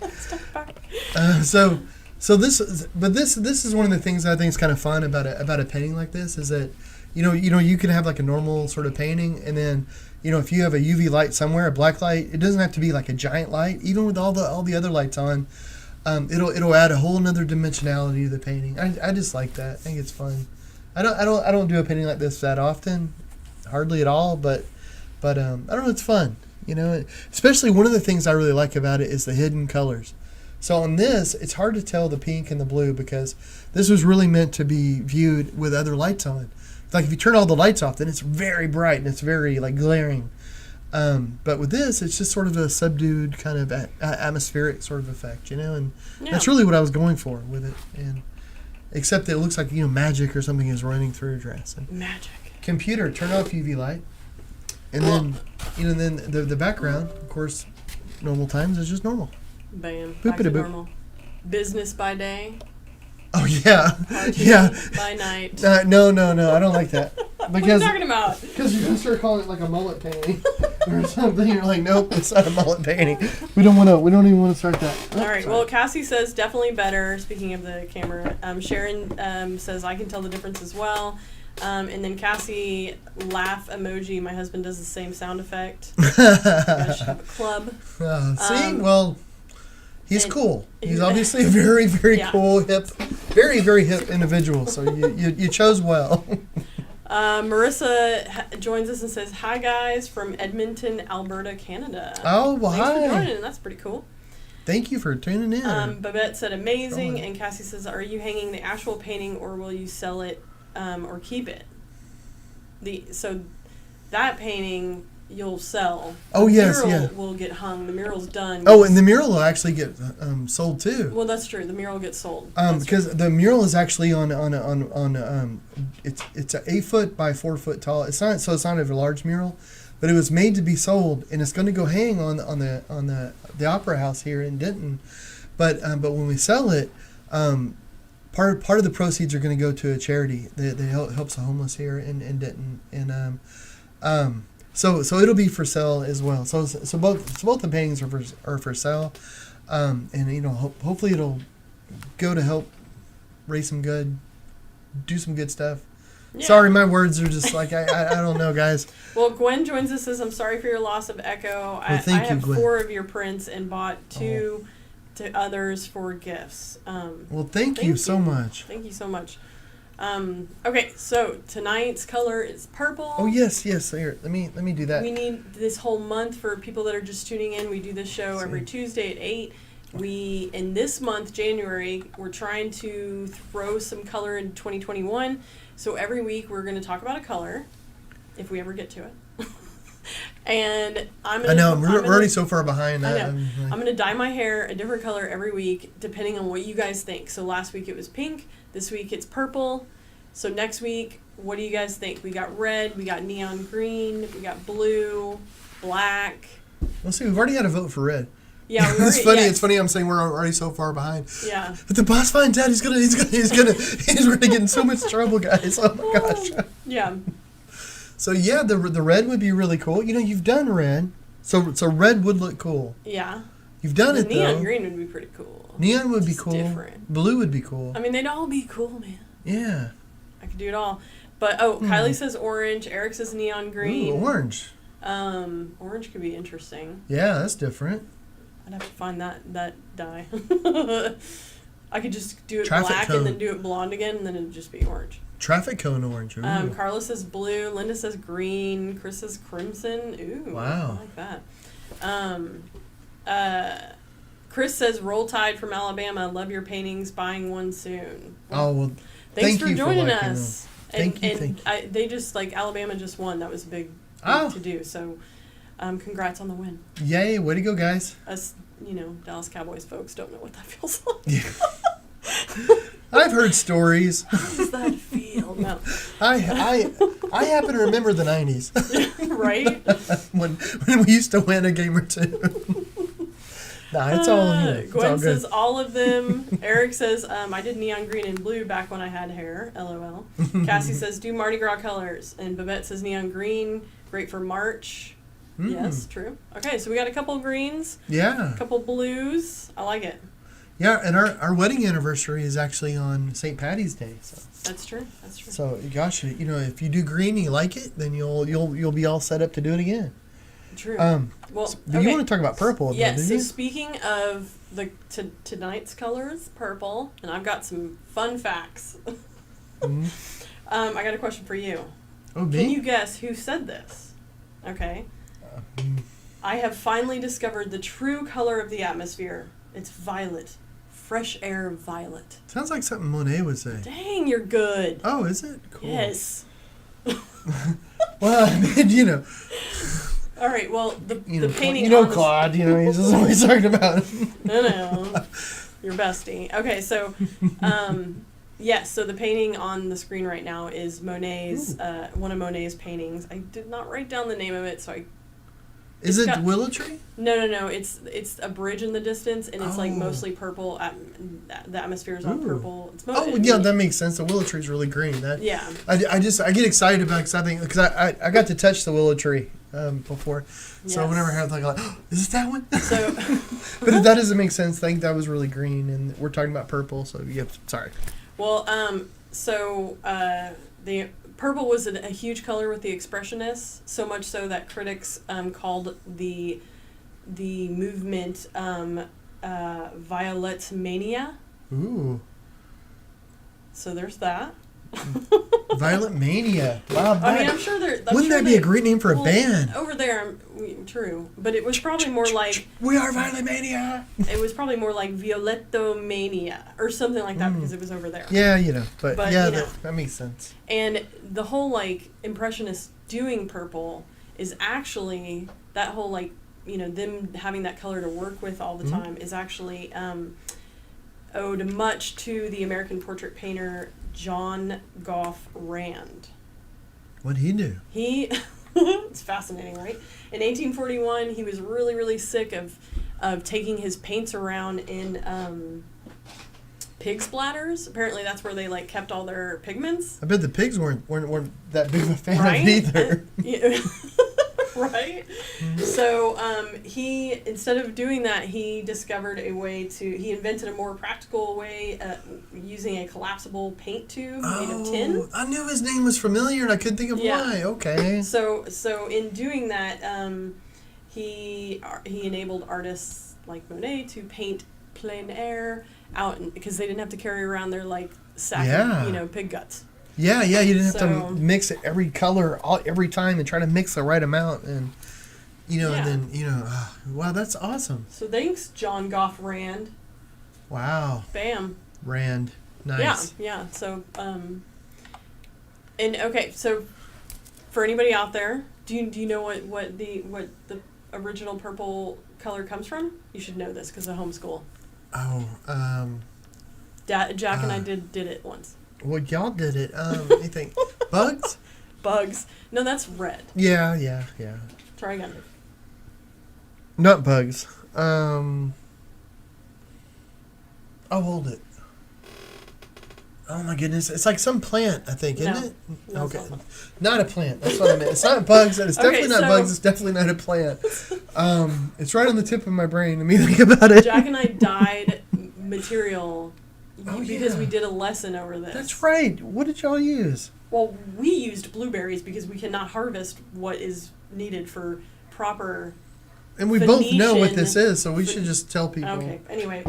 So this is one of the things I think is kind of fun about a painting like this is that you know you can have like a normal sort of painting, and then you know if you have a UV light somewhere, a black light, it doesn't have to be like a giant light. Even with all the other lights on, it'll add a whole nother dimensionality to the painting. I just like that. I think it's fun. I don't do a painting like this that often, hardly at all. But I don't know. It's fun. You know, especially one of the things I really like about it is the hidden colors. So on this, it's hard to tell the pink and the blue because this was really meant to be viewed with other lights on. Like if you turn all the lights off, then it's very bright and it's very like glaring. But with this, it's just sort of a subdued kind of atmospheric sort of effect, you know, and that's really what I was going for with it. And except that it looks like magic or something is running through your dress. And Magic. computer, turn off UV light, and then then the background, of course, normal times is just normal. Bam. Back to Boopity boop. normal. Business by day. Oh yeah, Party yeah. by night. No, I don't like that What are you because talking about? you're gonna start calling it like a mullet painting or something. You're like, nope, it's not a mullet painting. We don't even want to start that. Oh, All right. sorry. Well, Cassie says definitely better. Speaking of the camera, Sharon says I can tell the difference as well. And then Cassie laugh emoji. My husband does the same sound effect. You guys should have a club. See, well, he's and- cool. He's obviously a very, very Yeah. cool, hip, very, very hip individual. So you chose well. Marissa joins us and says, hi, guys, from Edmonton, Alberta, Canada. Oh, well, Thanks hi. for joining. That's pretty cool. Thank you for tuning in. Babette said amazing, Going. and Cassie says, are you hanging the actual painting or will you sell it or keep it? So that painting you'll sell. Oh, The yes, mural yeah. will get hung. The mural's done. Oh, and the mural will actually get sold too. Well, that's true. The mural gets sold. That's Because the mural is actually on it's a 8 foot by 4 foot tall. It's not a large mural, but it was made to be sold, and it's going to go hang on the Opera House here in Denton. But when we sell it, part of the proceeds are going to go to a charity that helps the homeless here in Denton, and so it'll be for sale as well. So both the paintings are for sale, and hopefully it'll go to help raise some good, do some good stuff. Yeah. Sorry, my words are just like I don't know, guys. Well, Gwen joins us and says, I'm sorry for your loss of Echo. I thank you, have Gwen. 4 of your prints and bought 2 to others for gifts. Well, thank you so much. Thank you so much. Okay, so tonight's color is purple. Oh yes. Here, let me do that. We need this whole month for people that are just tuning in. We do this show every See. Tuesday at 8. In this month, January, we're trying to throw some color in 2021. So every week we're going to talk about a color, if we ever get to it. And I know we're already so far behind. I know. I'm I'm going to dye my hair a different color every week, depending on what you guys think. So last week it was pink. This week it's purple. So next week, what do you guys think? We got red, we got neon green, we got blue, black. Let's see. We've already had a vote for red. Yeah, we It's already, funny. yes. It's funny. I'm saying we're already so far behind. Yeah. But the boss finds out he's gonna get in so much trouble, guys. Oh my gosh. Yeah. So yeah, the red would be really cool. You've done red, so red would look cool. Yeah. You've done The it neon though. green would be pretty cool. Neon would be It's cool. different. Blue would be cool. I mean, they'd all be cool, man. Yeah. I could do it all. But Kylie says orange. Eric says neon green. Ooh, orange. Orange could be interesting. Yeah, that's different. I'd have to find that dye. I could just do it Traffic black cone. and then do it blonde again, and then it'd just be orange. Traffic cone orange. Ooh. Carla says blue. Linda says green. Chris says crimson. Ooh, Wow. I like that. Chris says, "Roll Tide from Alabama. Love your paintings. Buying one soon." Oh, well, Thanks thank for you joining liking us. them. Thank you. They just, like, Alabama just won. That was a big to do. So, congrats on the win. Yay, way to go, guys. Us, Dallas Cowboys folks don't know what that feels like. Yeah. I've heard stories. How does that feel? No. I happen to remember the 90s. Right? when we used to win a game or two. Nah, it's all, it's Gwen all good. says all of them. Eric says, I did neon green and blue back when I had hair. LOL. Cassie says, do Mardi Gras colors. And Babette says neon green, great for March. Yes, true. Okay, so we got a couple greens. Yeah. A couple blues. I like it. Yeah, and our wedding anniversary is actually on St. Patty's Day. So That's true. That's true. So gosh, if you do green and you like it, then you'll be all set up to do it again. True. Well, you want to talk about purple? Yes. Though, So you? Speaking of tonight's colors, purple, and I've got some fun facts. Mm-hmm. I got a question for you. Oh, me? Can you guess who said this? Okay. I have finally discovered the true color of the atmosphere. It's violet. Fresh air violet. Sounds like something Monet would say. Dang, you're good. Oh, is it? Cool. Yes. Well, I mean, All right, well, the painting Claude, he's just always talking about it. No. Your bestie. Okay, so, yes, so the painting on the screen right now is Monet's, one of Monet's paintings. I did not write down the name of it, so Is it Willow Tree? No. It's a bridge in the distance, and it's like mostly purple. The atmosphere is on purple. It's that makes sense. The Willow Tree is really green. Yeah. I get excited about it because I got to touch the Willow Tree before, so whenever I have like, is it that one? So, but that doesn't make sense. I think that was really green, and we're talking about purple. So sorry. Well, the purple was a huge color with the Expressionists, so much so that critics called the movement Violet Mania. Ooh. So there's that. Violet Mania. Wow. I mean, I'm sure there. Wouldn't that be a great name for a band? Over there, true, but it was probably more like We Are Violet Mania. It was probably more like Violetto Mania or something like that because it was over there. Yeah, but yeah, that makes sense. And the whole like Impressionist doing purple is actually that whole like them having that color to work with all the time is actually owed much to the American portrait painter John Gough Rand. What'd he do? It's fascinating, right? In 1841, he was really, really sick of taking his paints around in pig splatters. Apparently, that's where they like kept all their pigments. I bet the pigs weren't that big of a fan of either. Right? So he, instead of doing that, he discovered he invented a more practical way using a collapsible paint tube made of tin. I knew his name was familiar and I couldn't think of why. Okay. So in doing that, he enabled artists like Monet to paint plein air out because they didn't have to carry around their like sack of, pig guts. Yeah, you didn't have to mix it every color every time and try to mix the right amount and and then wow, that's awesome. So thanks, John Gough Rand. Wow. Bam. Rand. Nice. Yeah. So and okay, so for anybody out there, do you know what the original purple color comes from? You should know this because of homeschool. Oh, Jack and I did it once. Well, y'all did it. You think bugs? Bugs. No, that's red. Yeah. Try again. Not bugs. Oh, hold it. Oh my goodness! It's like some plant, I think, isn't it? No, okay, not a plant. That's what I meant. It's not bugs. It's definitely not bugs. It's definitely not a plant. It's right on the tip of my brain. Let me think about it. Jack and I dyed material because we did a lesson over this. That's right. What did y'all use? Well, we used blueberries because we cannot harvest what is needed for proper. And we both know what this is, so we should just tell people. Okay. Anyway.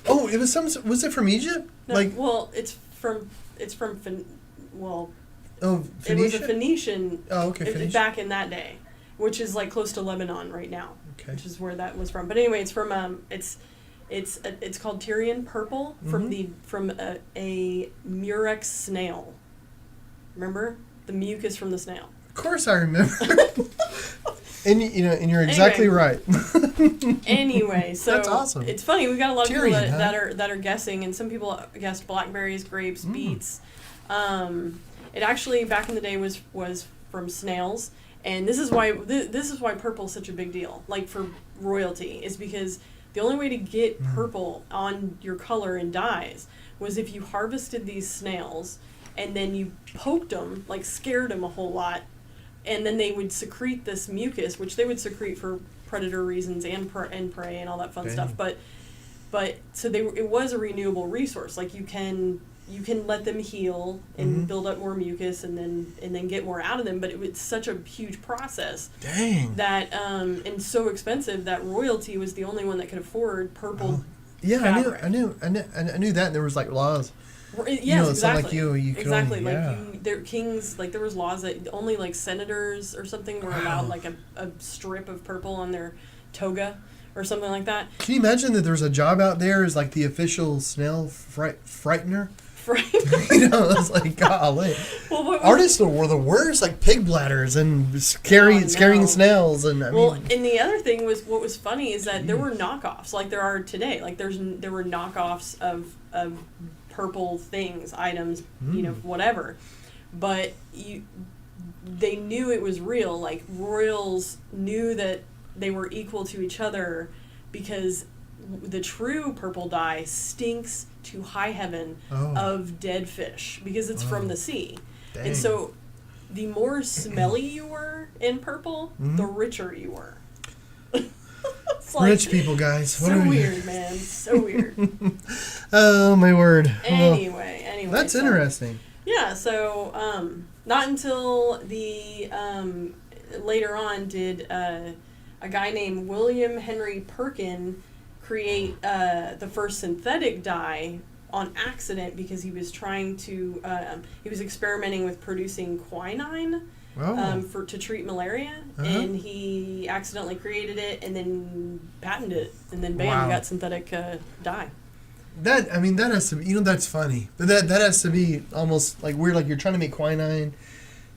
Oh, it was was it from Egypt? No, well, it's from Oh, Phoenicia? It was a Phoenician. Oh, okay, Phoenician. Back in that day. which is like close to Lebanon right now, Okay. which is where that was from. But anyway, it's from it's called Tyrian purple from a murex snail. Remember the mucus from the snail? Of course, I remember. And you're exactly right. Anyway, so that's awesome. It's funny. We got a lot of Tyrian, people that are guessing, and some people guessed blackberries, grapes, beets. It actually back in the day was from snails, and this is why purple is such a big deal. Like for royalty, is because the only way to get purple on your color and dyes was if you harvested these snails, and then you poked them, like scared them a whole lot. And then they would secrete this mucus, which they would secrete for predator reasons and prey and all that fun stuff. But so it was a renewable resource. Like you can let them heal and build up more mucus and then get more out of them. But it was such a huge process. Dang. That and so expensive that royalty was the only one that could afford purple. Yeah, fabric. I knew that. And there was like laws. Yes, exactly. Like you could exactly. only, yeah. There kings, like there was laws that only like senators or something were allowed like a strip of purple on their toga or something like that. Can you imagine that there's a job out there as like the official snail frightener? It's like, golly. Well, artists were the worst, like pig bladders and scaring snails. And and the other thing was, what was funny is that there were knockoffs, like there are today. Like there were knockoffs of purple things, items, whatever. But they knew it was real. Like royals knew that they were equal to each other because the true purple dye stinks to high heaven of dead fish because it's from the sea. Dang. And so the more smelly you were in purple, the richer you were. Rich people, guys. So weird, man. So weird. Oh, my word. Anyway. That's interesting. Yeah, so not until the later on did a guy named William Henry Perkin create the first synthetic dye on accident because he was trying to he was experimenting with producing quinine to treat malaria, and he accidentally created it and then patented it, and then bam, you got synthetic dye. That has to be, that's funny, but that has to be almost like weird. Like you're trying to make quinine,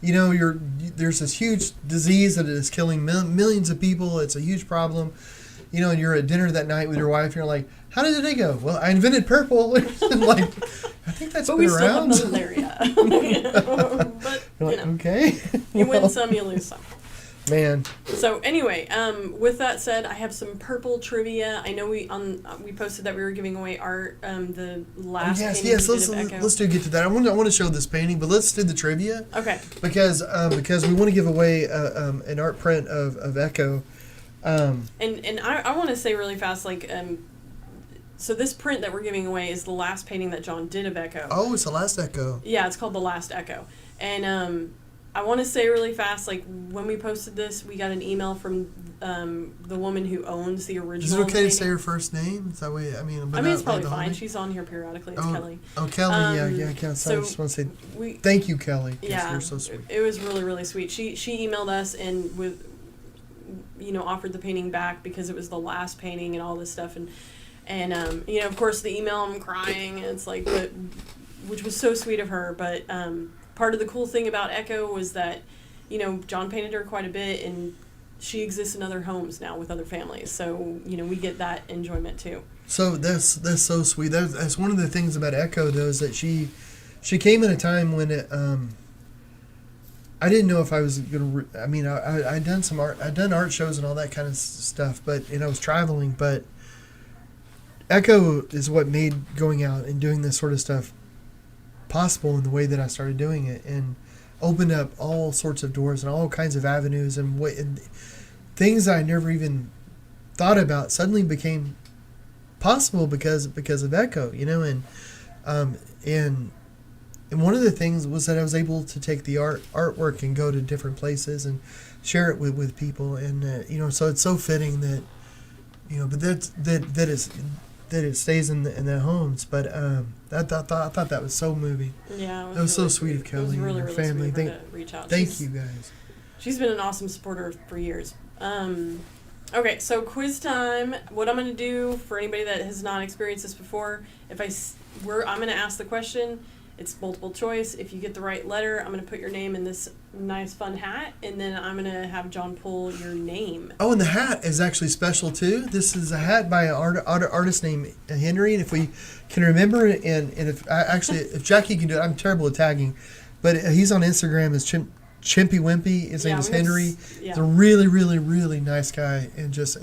there's this huge disease that is killing millions of people. It's a huge problem, and you're at dinner that night with your wife. And you're like, how did it go? Well, I invented purple. And like, I think that's been around. But we still have malaria. But okay, you win some, you lose some. Man. So anyway, with that said, I have some purple trivia. I know we posted that we were giving away art. The last painting we did of Echo. Let's get to that. I want to show this painting, but let's do the trivia. Okay. Because we want to give away an art print of Echo. And I want to say really fast, like so this print that we're giving away is the last painting that John did of Echo. Oh, it's the last Echo. Yeah, it's called The Last Echo. And I want to say really fast, like when we posted this, we got an email from the woman who owns the original. Is it okay painting. to say her first name? Is that way? It's probably fine. She's on here periodically. It's Kelly. Oh, Kelly. Yeah. Kelly. So I just want to say thank you, Kelly. Yeah, you're so sweet. It was really, really sweet. She emailed us and offered the painting back because it was the last painting and all this stuff and of course the email, I'm crying, and it's like, which was so sweet of her, but part of the cool thing about Echo was that John painted her quite a bit, and she exists in other homes now with other families, so we get that enjoyment too. So that's so sweet. That's one of the things about Echo, though, is that she came at a time when it I didn't know if I was gonna. I'd done some art. I'd done art shows and all that kind of stuff, but I was traveling. But Echo is what made going out and doing this sort of stuff possible in the way that I started doing it, and opened up all sorts of doors and all kinds of avenues and things I never even thought about suddenly became possible because of Echo, and one of the things was that I was able to take the artwork and go to different places and share it with people, and so it's so fitting that but that it stays in the homes. But I thought that was so moving. Yeah, it was so really sweet of Kelly and her family. Sweet of her to reach out. Thank you guys. She's been an awesome supporter for years. Okay, so quiz time. What I'm going to do for anybody that has not experienced this before, I'm going to ask the question. It's multiple choice. If you get the right letter, I'm going to put your name in this nice fun hat, and then I'm going to have John pull your name. Oh, and the hat is actually special too. This is a hat by an artist named Henry, and if we can remember, and if Jacqi can do it, I'm terrible at tagging, but he's on Instagram as Chimpy Wimpy. His name is Henry. He's a really, really, really nice guy, and just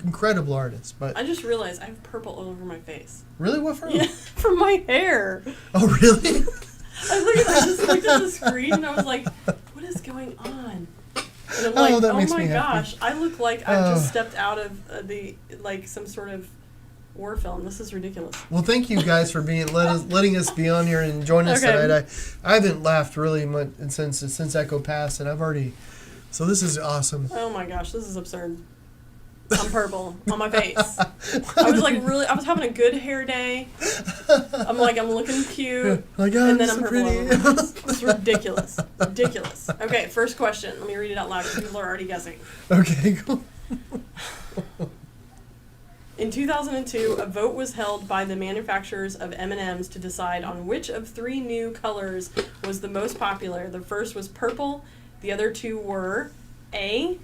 incredible artist. But I just realized I have purple all over my face. Really, what from? Yeah, from my hair. Oh, really? I just looked at the screen and I was like, "What is going on?" And I'm like, that makes my me happy. gosh, I look like I've just stepped out of some sort of war film. This is ridiculous. Well, thank you guys for letting us be on here and join us tonight. I haven't laughed really much since Echo passed, and so this is awesome. Oh my gosh, this is absurd. I'm purple on my face. I was having a good hair day. I'm looking cute, and then I'm purple all over my face. It's ridiculous. Ridiculous. Okay, first question. Let me read it out loud because people are already guessing. Okay, cool. In 2002, a vote was held by the manufacturers of M&Ms to decide on which of 3 new colors was the most popular. The first was purple. The other 2 were A,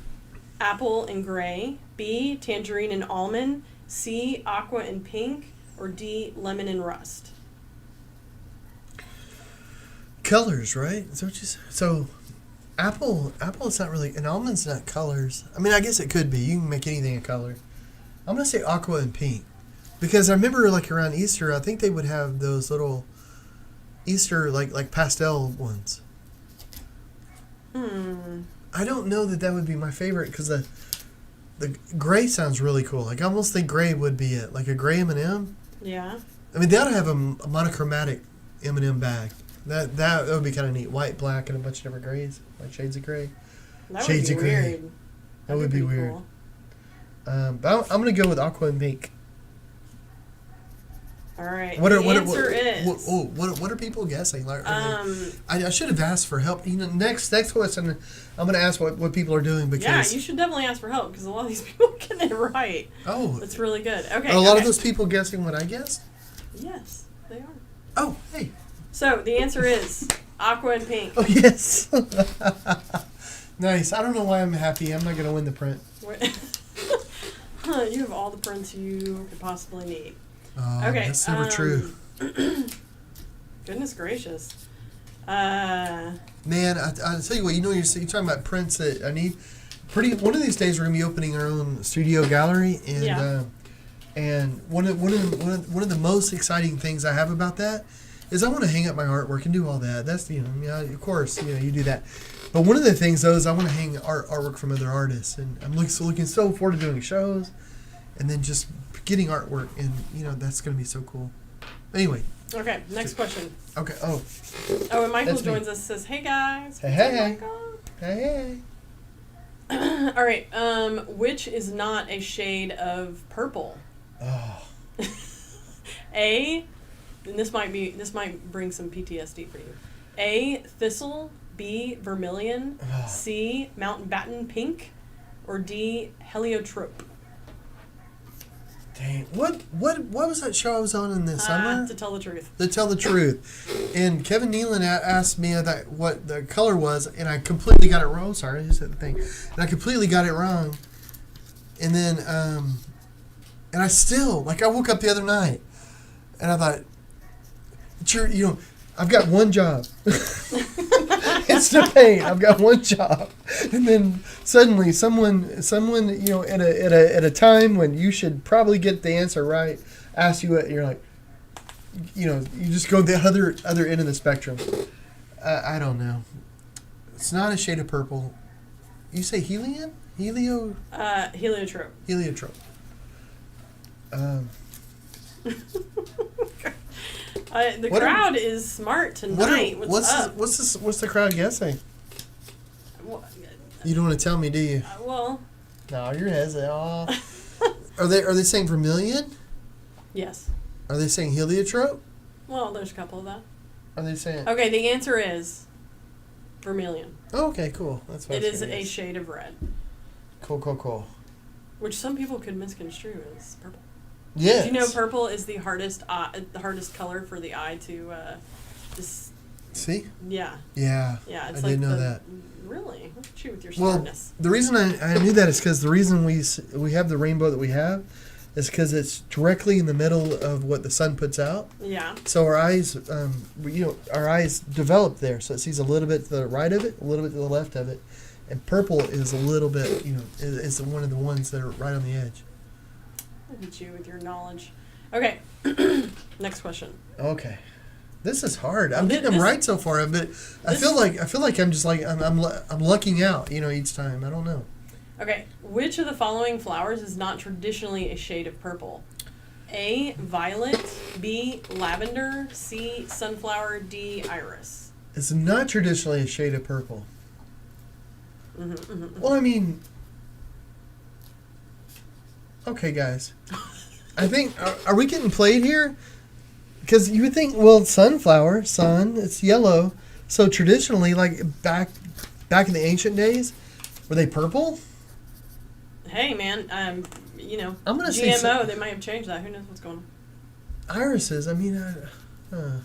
apple and gray, B, tangerine and almond, C, aqua and pink, or D, lemon and rust. Colors, right? Is that what you said? So, apple is not really, and almond's not colors. I mean, I guess it could be. You can make anything a color. I'm going to say aqua and pink. Because I remember, around Easter, I think they would have those little Easter, like pastel ones. I don't know that would be my favorite, because the gray sounds really cool. I almost think gray would be it. Like a gray M&M. Yeah. I mean, they ought to have a monochromatic M&M bag. That would be kind of neat. White, black, and a bunch of different grays. Like shades of gray. That would be weird. That would be weird. Cool. But I'm going to go with aqua and pink. All right. What are people guessing? I should have asked for help. Next question, I'm going to ask what people are doing, because you should definitely ask for help, because a lot of these people get it right. Oh, that's really good. Okay. Are a lot of those people guessing what I guessed? Yes, they are. Oh, hey. So the answer is aqua and pink. Oh, yes. Nice. I don't know why I'm happy. I'm not going to win the print. You have all the prints you could possibly need. Oh, okay. That's never true. Goodness gracious. Man, I tell you what, you're talking about prints that I need. One of these days we're gonna be opening our own studio gallery, and and one of the most exciting things I have about that is I want to hang up my artwork and do all that. That's of course you do that. But one of the things though is I want to hang artwork from other artists, and I'm looking so forward to doing shows, and then just getting artwork, and that's going to be so cool. Anyway. Okay, next question. Okay. Oh, and Michael joins us. Says, "Hey guys." Hey. Hey. All right. Which is not a shade of purple? Oh. A, and this might bring some PTSD for you. A, thistle. B, vermilion. C, Mountbatten pink. Or D, heliotrope. Dang, what was that show I was on in the summer? To Tell the Truth. To Tell the Truth. And Kevin Nealon asked me what the color was, and I completely got it wrong. Sorry, I just said the thing. And I completely got it wrong. And then, and I still, I woke up the other night, and I thought, I've got one job. It's to paint. I've got one job, and then suddenly someone, at a time when you should probably get the answer right, asks you it, and you're like, you just go the other end of the spectrum. I don't know. It's not a shade of purple. You say heliotrope. Heliotrope. The crowd is smart tonight. What's up? What's the crowd guessing? You don't want to tell me, do you? Well. No, your head's all. Are they saying vermilion? Yes. Are they saying heliotrope? Well, there's a couple of that. Are they saying? Okay, the answer is Vermilion. Oh, okay, cool. That's what It I was is gonna a guess. shade of red, Cool. which some people could misconstrue as purple. Yes. Did you know purple is the hardest color for the eye to just. See? Yeah. Yeah. Yeah. It's I like didn't know that. Really? Look at you with your Well, smartness. the reason I knew that is because the reason we have the rainbow that we have is because it's directly in the middle of what the sun puts out. Yeah. So our eyes, our eyes develop there. So it sees a little bit to the right of it, a little bit to the left of it, and purple is a little bit, is one of the ones that are right on the edge. Look at you with your knowledge. Okay. Next question. Okay, this is hard. I'm Thi- getting them this- right so far, but I feel like I'm just like I'm lucking out, each time. I don't know. Okay. Which of the following flowers is not traditionally a shade of purple? A. Violet. B. Lavender. C. Sunflower. D. Iris. It's not traditionally a shade of purple. Mm-hmm. Well, I mean, okay, guys. I think are we getting played here? Because you would think, well, sunflower, sun, it's yellow. So traditionally, like back in the ancient days, were they purple? Hey, man. I'm gonna say GMO. They might have changed that. Who knows what's going on? Irises. I mean, I'm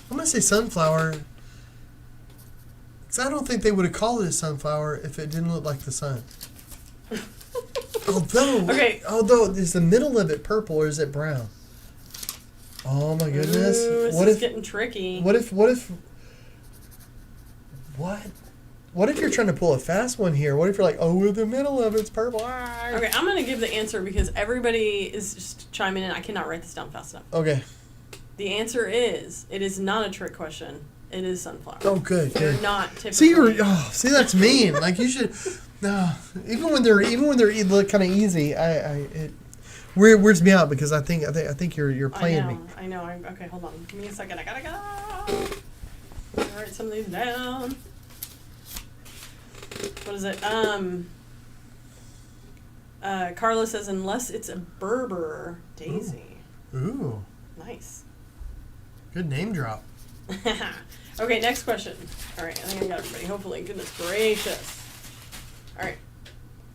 gonna say sunflower. Because I don't think they would have called it a sunflower if it didn't look like the sun. Although, is the middle of it purple or is it brown? Oh my goodness! Ooh, this is getting tricky. What if you're trying to pull a fast one here? What if you're like, oh, the middle of it's purple? Ah. Okay, I'm gonna give the answer because everybody is just chiming in. I cannot write this down fast enough. Okay. The answer is, it is not a trick question. It is sunflower. Oh, good. They're not typically. See, that's mean. Like you should. No, even when they're look kind of easy, it weirds me out because I think you're playing me. I know. Okay, hold on. Give me a second. I gotta go. Write some of these down. What is it? Carla says, unless it's a Berber daisy. Ooh, Nice. good name drop. Okay, next question. All right, I think I got everybody. Hopefully, goodness gracious. All right.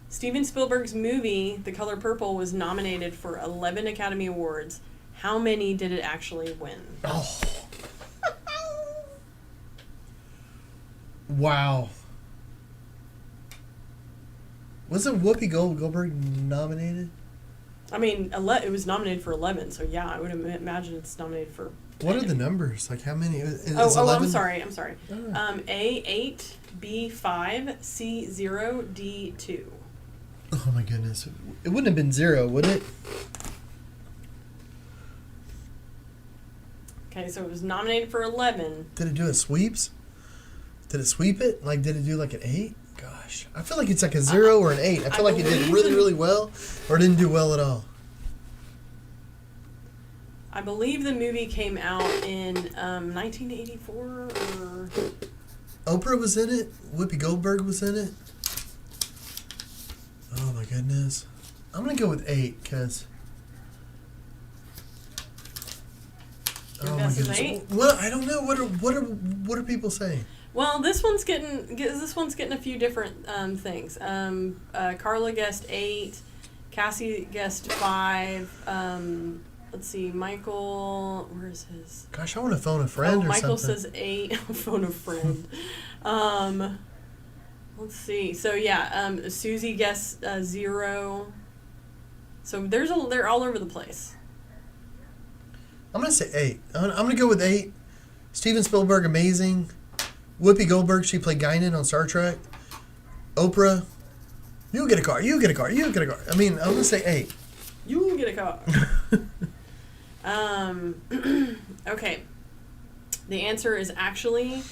Steven Spielberg's movie, The Color Purple, was nominated for 11 Academy Awards. How many did it actually win? Oh. Wow. Wasn't Whoopi Goldberg nominated? I mean, it was nominated for 11, so yeah, I would imagine it's nominated for... What are the numbers? Like how many? Is Oh, 11? I'm sorry. Oh. A, 8, B, 5, C, 0, D, 2. Oh my goodness. It wouldn't have been 0, would it? Okay, so it was nominated for 11. Did it do a sweeps? Did it sweep it? Like, did it do like an 8? Gosh. I feel like it's like a 0 or an 8. I feel like it did really, really well or didn't do well at all. I believe the movie came out in 1984 or... Oprah was in it. Whoopi Goldberg was in it. Oh my goodness. I'm going to go with 8 because... Your guess is 8? Well, I don't know. What are people saying? Well, this one's getting a few different things. Carla guessed 8. Cassie guessed 5. Let's see, Michael, where's his? Gosh, I want to phone a friend or Michael something. says 8. Phone a friend. Let's see. So yeah, Susie guessed 0. So they're all over the place. I'm going to say 8. I'm going to go with 8. Steven Spielberg, amazing. Whoopi Goldberg, she played Guinan on Star Trek. Oprah, you get a car. I mean, I'm going to say 8. You get a car. Okay. The answer is actually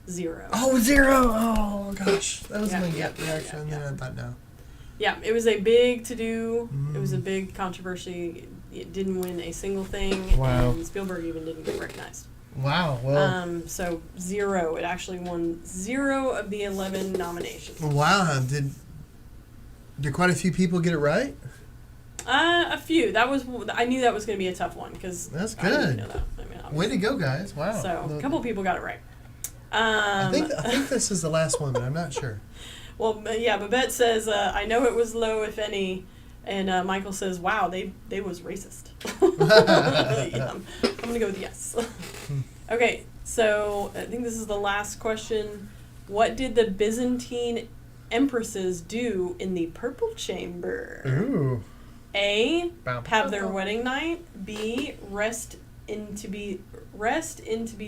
0. Oh, 0. Oh, gosh. That was my gut yeah, reaction. yeah. And then I thought, no. Yeah, it was a big to-do. It was a big controversy. It didn't win a single thing. Wow. And Spielberg even didn't get recognized. Wow. Well. So 0. It actually won 0 of the 11 nominations. Wow. Did quite a few people get it right? A few. I knew that was going to be a tough one because That's I didn't good. know that. I mean, Way to go, guys. Wow. So a couple people got it right. I think this is the last one, but I'm not sure. Well, yeah, Babette says, I know it was low, if any. And Michael says, wow, they was racist. Yeah, I'm going to go with yes. Okay, so I think this is the last question. What did the Byzantine empresses do in the Purple Chamber? Ooh. A, have their wedding night. B, rest in to be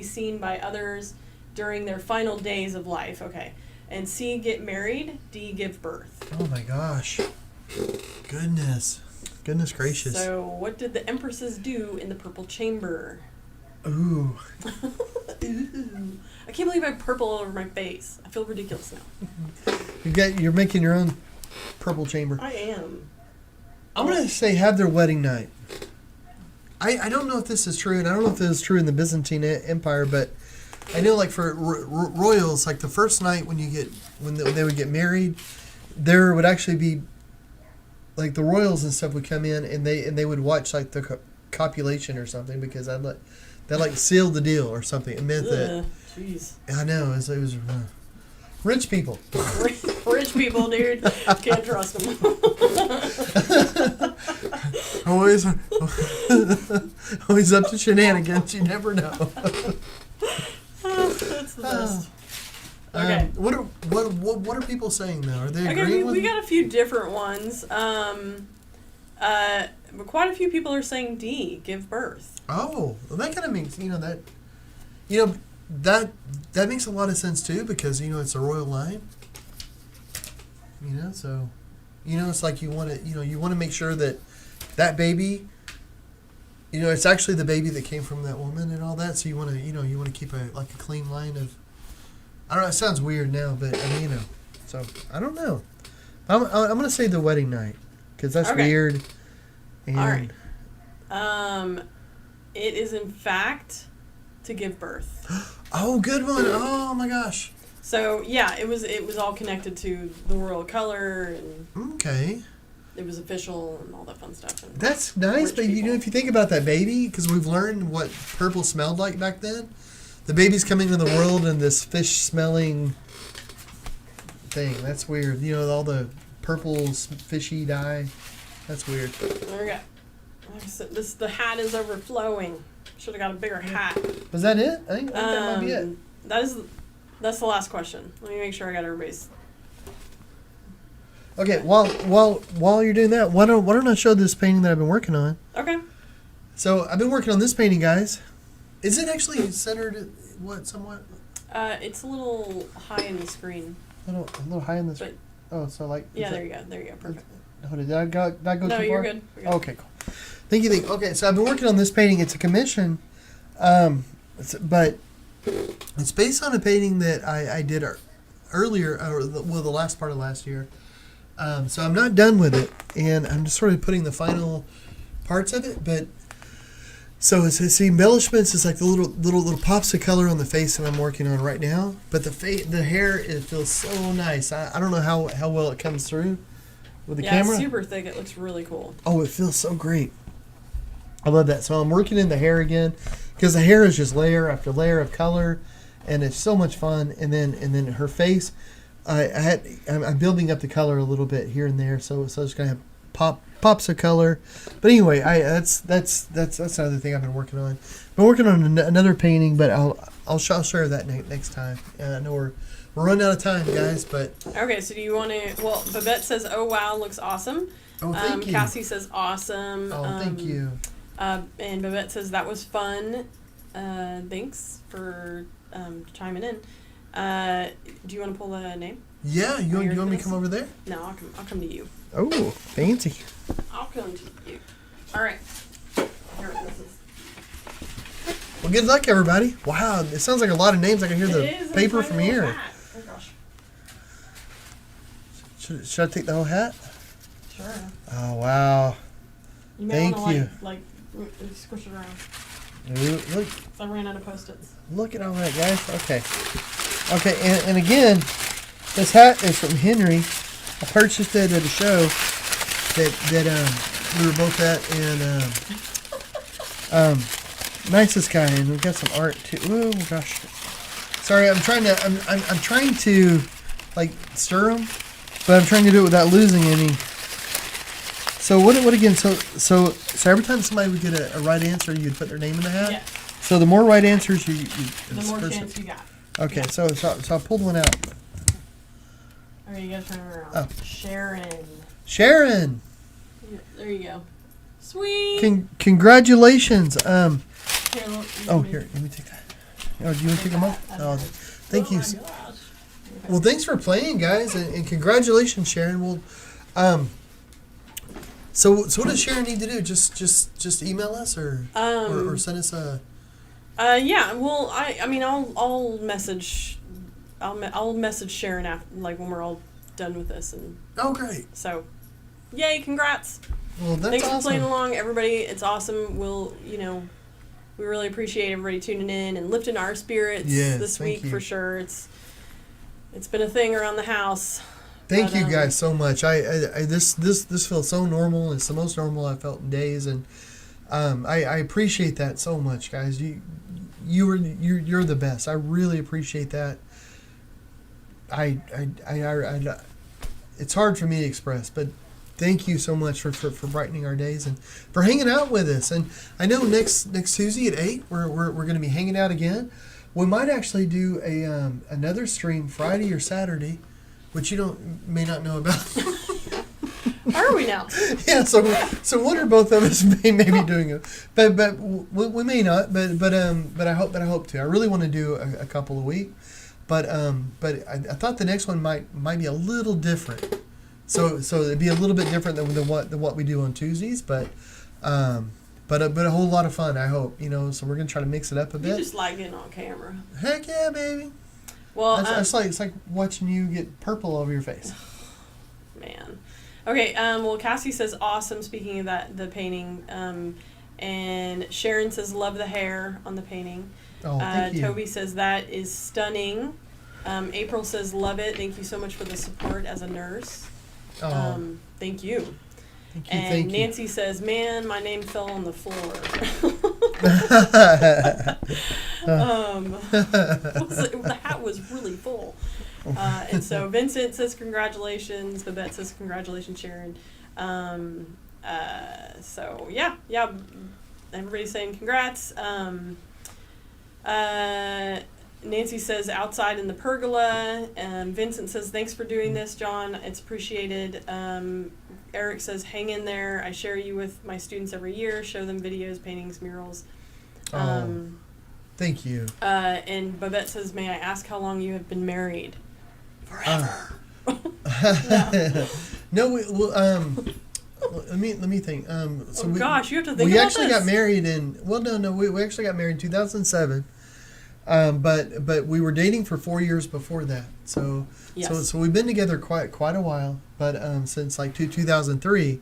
seen by others during their final days of life. Okay. And C, get married. D, give birth. Oh my gosh. Goodness gracious. So what did the empresses do in the Purple Chamber? Ooh. Ooh. I can't believe I have purple all over my face. I feel ridiculous now. You're making your own purple chamber. I am. I'm going to say have their wedding night. I don't know if this is true, and I don't know if this is true in the Byzantine Empire, but I know, like, for royals, like the first night when they would get married, there would actually be, like, the royals and stuff would come in, and they would watch, like, the copulation or something, because that sealed the deal or something. It meant that. Jeez. I know it was rich people. Rich people, dude. Can't trust them. always up to shenanigans. You never know. That's the best. Okay. What are people saying though? Are they agreeing Okay, with we you? got a few different ones. But quite a few people are saying D, give birth. Oh, well, that kind of makes that makes a lot of sense too, because it's a royal line. So it's like you want to make sure that baby, it's actually the baby that came from that woman and all that. So you want to keep a clean line of. I don't know. It sounds weird now, but So I don't know. I'm gonna say the wedding night because that's weird. And all right. It is in fact to give birth. Oh, good one. Oh my gosh. So yeah, it was all connected to the royal color and okay. It was official and all that fun stuff. And that's nice, but if you think about that baby, because we've learned what purple smelled like back then. The baby's coming into the world in this fish-smelling thing. That's weird. All the purple fishy dye. That's weird. There we go. The hat is overflowing. Should have got a bigger hat. Was that it? I think that might be it. That's the last question. Let me make sure I got everybody's. Okay. While you're doing that, why don't I show this painting that I've been working on? Okay. So I've been working on this painting, guys. Is it actually centered? Somewhat? It's a little high in the screen. A little high in the screen. Oh, so like. Yeah, there you go. Perfect. Did I go too far? No, you're good. Okay, cool. Thank you. Okay, so I've been working on this painting. It's a commission, but it's based on a painting that I did earlier, the last part of last year. So I'm not done with it, and I'm just sort of putting the final parts of it. But so it's the embellishments is like the little pops of color on the face that I'm working on right now. But the hair, it feels so nice. I don't know how well it comes through with the camera. Yeah, it's super thick. It looks really cool. Oh, it feels so great. I love that. So I'm working in the hair again because the hair is just layer after layer of color, and it's so much fun. And then her face, I'm building up the color a little bit here and there. So it's gonna have pops of color. But anyway, that's another thing I've been working on. Been working on another painting, but I'll share that next time. I know we're running out of time, guys. But okay, so do you want to? Well, Babette says, "Oh wow, looks awesome." Oh, thank you. Cassie says, "Awesome." Oh, thank you. And Babette says that was fun. Thanks for chiming in. Do you want to pull the name? Yeah, you want me to come over there? No, I'll come to you. Oh, fancy. I'll come to you. All right. Here, this is. Well, good luck, everybody. Wow, it sounds like a lot of names. I can hear the paper from here. Oh gosh. Should I take the whole hat? Sure. Oh wow. You may Thank wanna, you. Like squish it around. Ooh, look. I ran out of Post-its. Look at all that, guys. Okay, and again, this hat is from Henry. I purchased it at a show that we were both at, and nicest guy, and we got some art too. Oh gosh. Sorry, I'm trying to like stir them, but I'm trying to do it without losing any. So what again? So every time somebody would get a right answer, you'd put their name in the hat. Yeah. So the more right answers you The more chance you got. Okay, Yeah. so I pulled one out. Okay, you gotta turn it around. Oh. Sharon. Yeah, there you go. Sweet. Congratulations. Here, Here, let me take that. Oh, do you want to take them off? Oh, thank you. Oh my gosh. Well, thanks for playing, guys, and congratulations, Sharon. Well, so what does Sharon need to do? Just email us or send us a. Yeah. Well, I mean, I'll message Sharon after, like, when we're all done with this, and. Oh, great. So, yay! Congrats. Well, that's Thanks awesome. for playing along, everybody. It's awesome. We really appreciate everybody tuning in and lifting our spirits this week for sure. It's been a thing around the house. Thank you guys so much. This feels so normal. It's the most normal I've felt in days, and I appreciate that so much, guys. You're the best. I really appreciate that. It's hard for me to express, but thank you so much for brightening our days and for hanging out with us. And I know next Tuesday at 8 we're going to be hanging out again. We might actually do another stream Friday or Saturday, which you may not know about. Are we now? Yeah, so one or both of us may be doing it, but we may not. But I hope to. I really want to do a couple a week, but I thought the next one might be a little different. So it'd be a little bit different than what we do on Tuesdays, but a whole lot of fun. I hope, So we're gonna try to mix it up a bit. You just like getting on camera. Heck yeah, baby. Well, it's like watching you get purple over your face. Man. Okay. Well, Cassie says awesome. Speaking of that, the painting. And Sharon says love the hair on the painting. Oh, thank you. Toby says that is stunning. April says love it. Thank you so much for the support as a nurse. Oh. Thank you. Thank you. Nancy says, man, my name fell on the floor. The hat was really full. And so Vincent says congratulations. Babette says congratulations, Sharon. So yeah. Everybody's saying congrats. Nancy says outside in the pergola. Vincent says thanks for doing this, John. It's appreciated. Eric says hang in there. I share you with my students every year. Show them videos, paintings, murals. Thank you. And Babette says, may I ask how long you have been married? Forever. No, let me think. Gosh, you have to think we about actually this. got married we actually got married in 2007. But we were dating for 4 years before that. So we've been together quite a while. But since like 2003,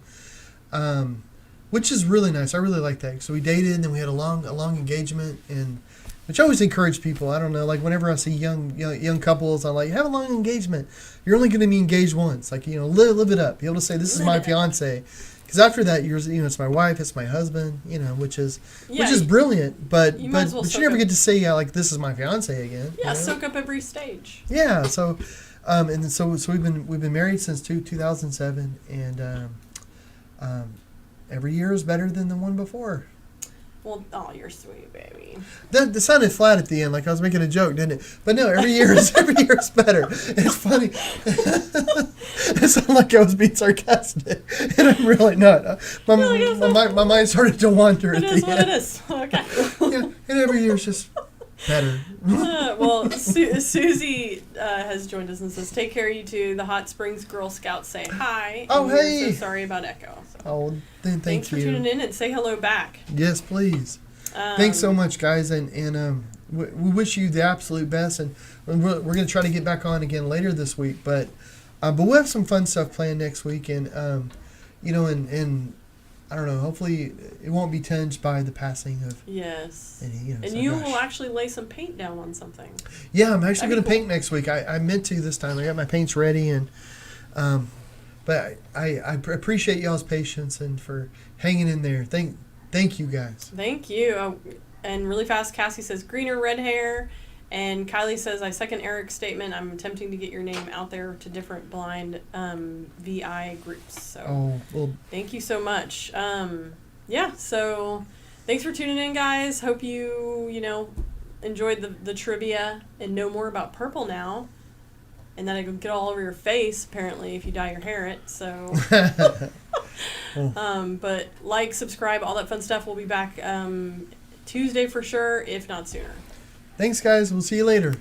which is really nice. I really like that. So we dated, and then we had a long engagement, and which I always encourage people. I don't know, like whenever I see young couples, I'm like, have a long engagement. You're only going to be engaged once. Like, live it up. Be able to say, this is my fiance. Because after that, it's my wife, it's my husband, which is brilliant. But you never get to say, like, this is my fiance again. Yeah, soak up every stage. Yeah. So, so we've been married since 2007, and every year is better than the one before. Well, you're sweet, baby. That sounded flat at the end, like I was making a joke, didn't it? But no, every year is better. It's funny. It sounded like I was being sarcastic, and I'm really not. My mind started to wander at the end. It is what it is. Okay. Yeah, and every year is just better. Well, Susie has joined us and says, take care, you two. The Hot Springs Girl Scouts say hi. Oh, and hey. we're so sorry about echo. So. Oh, then Thanks for tuning in, and say hello back. Yes, please. Thanks so much, guys, and we wish you the absolute best, and we're going to try to get back on again later this week, but we'll have some fun stuff planned next week, and and I don't know, hopefully it won't be tinged by the passing of any, and you will actually lay some paint down on something. Yeah, I'm actually going to paint next week. I meant to this time. I got my paints ready, and but I appreciate y'all's patience and for hanging in there. Thank you, guys. Thank you. And really fast, Cassie says green or red hair, And Kylie says, I second Eric's statement. I'm attempting to get your name out there to different blind VI groups. So thank you so much. Yeah, so thanks for tuning in, guys. Hope you enjoyed the trivia and know more about purple now. And then it'll get all over your face, apparently, if you dye your hair it. So, but like, subscribe, all that fun stuff. We'll be back Tuesday for sure, if not sooner. Thanks, guys. We'll see you later.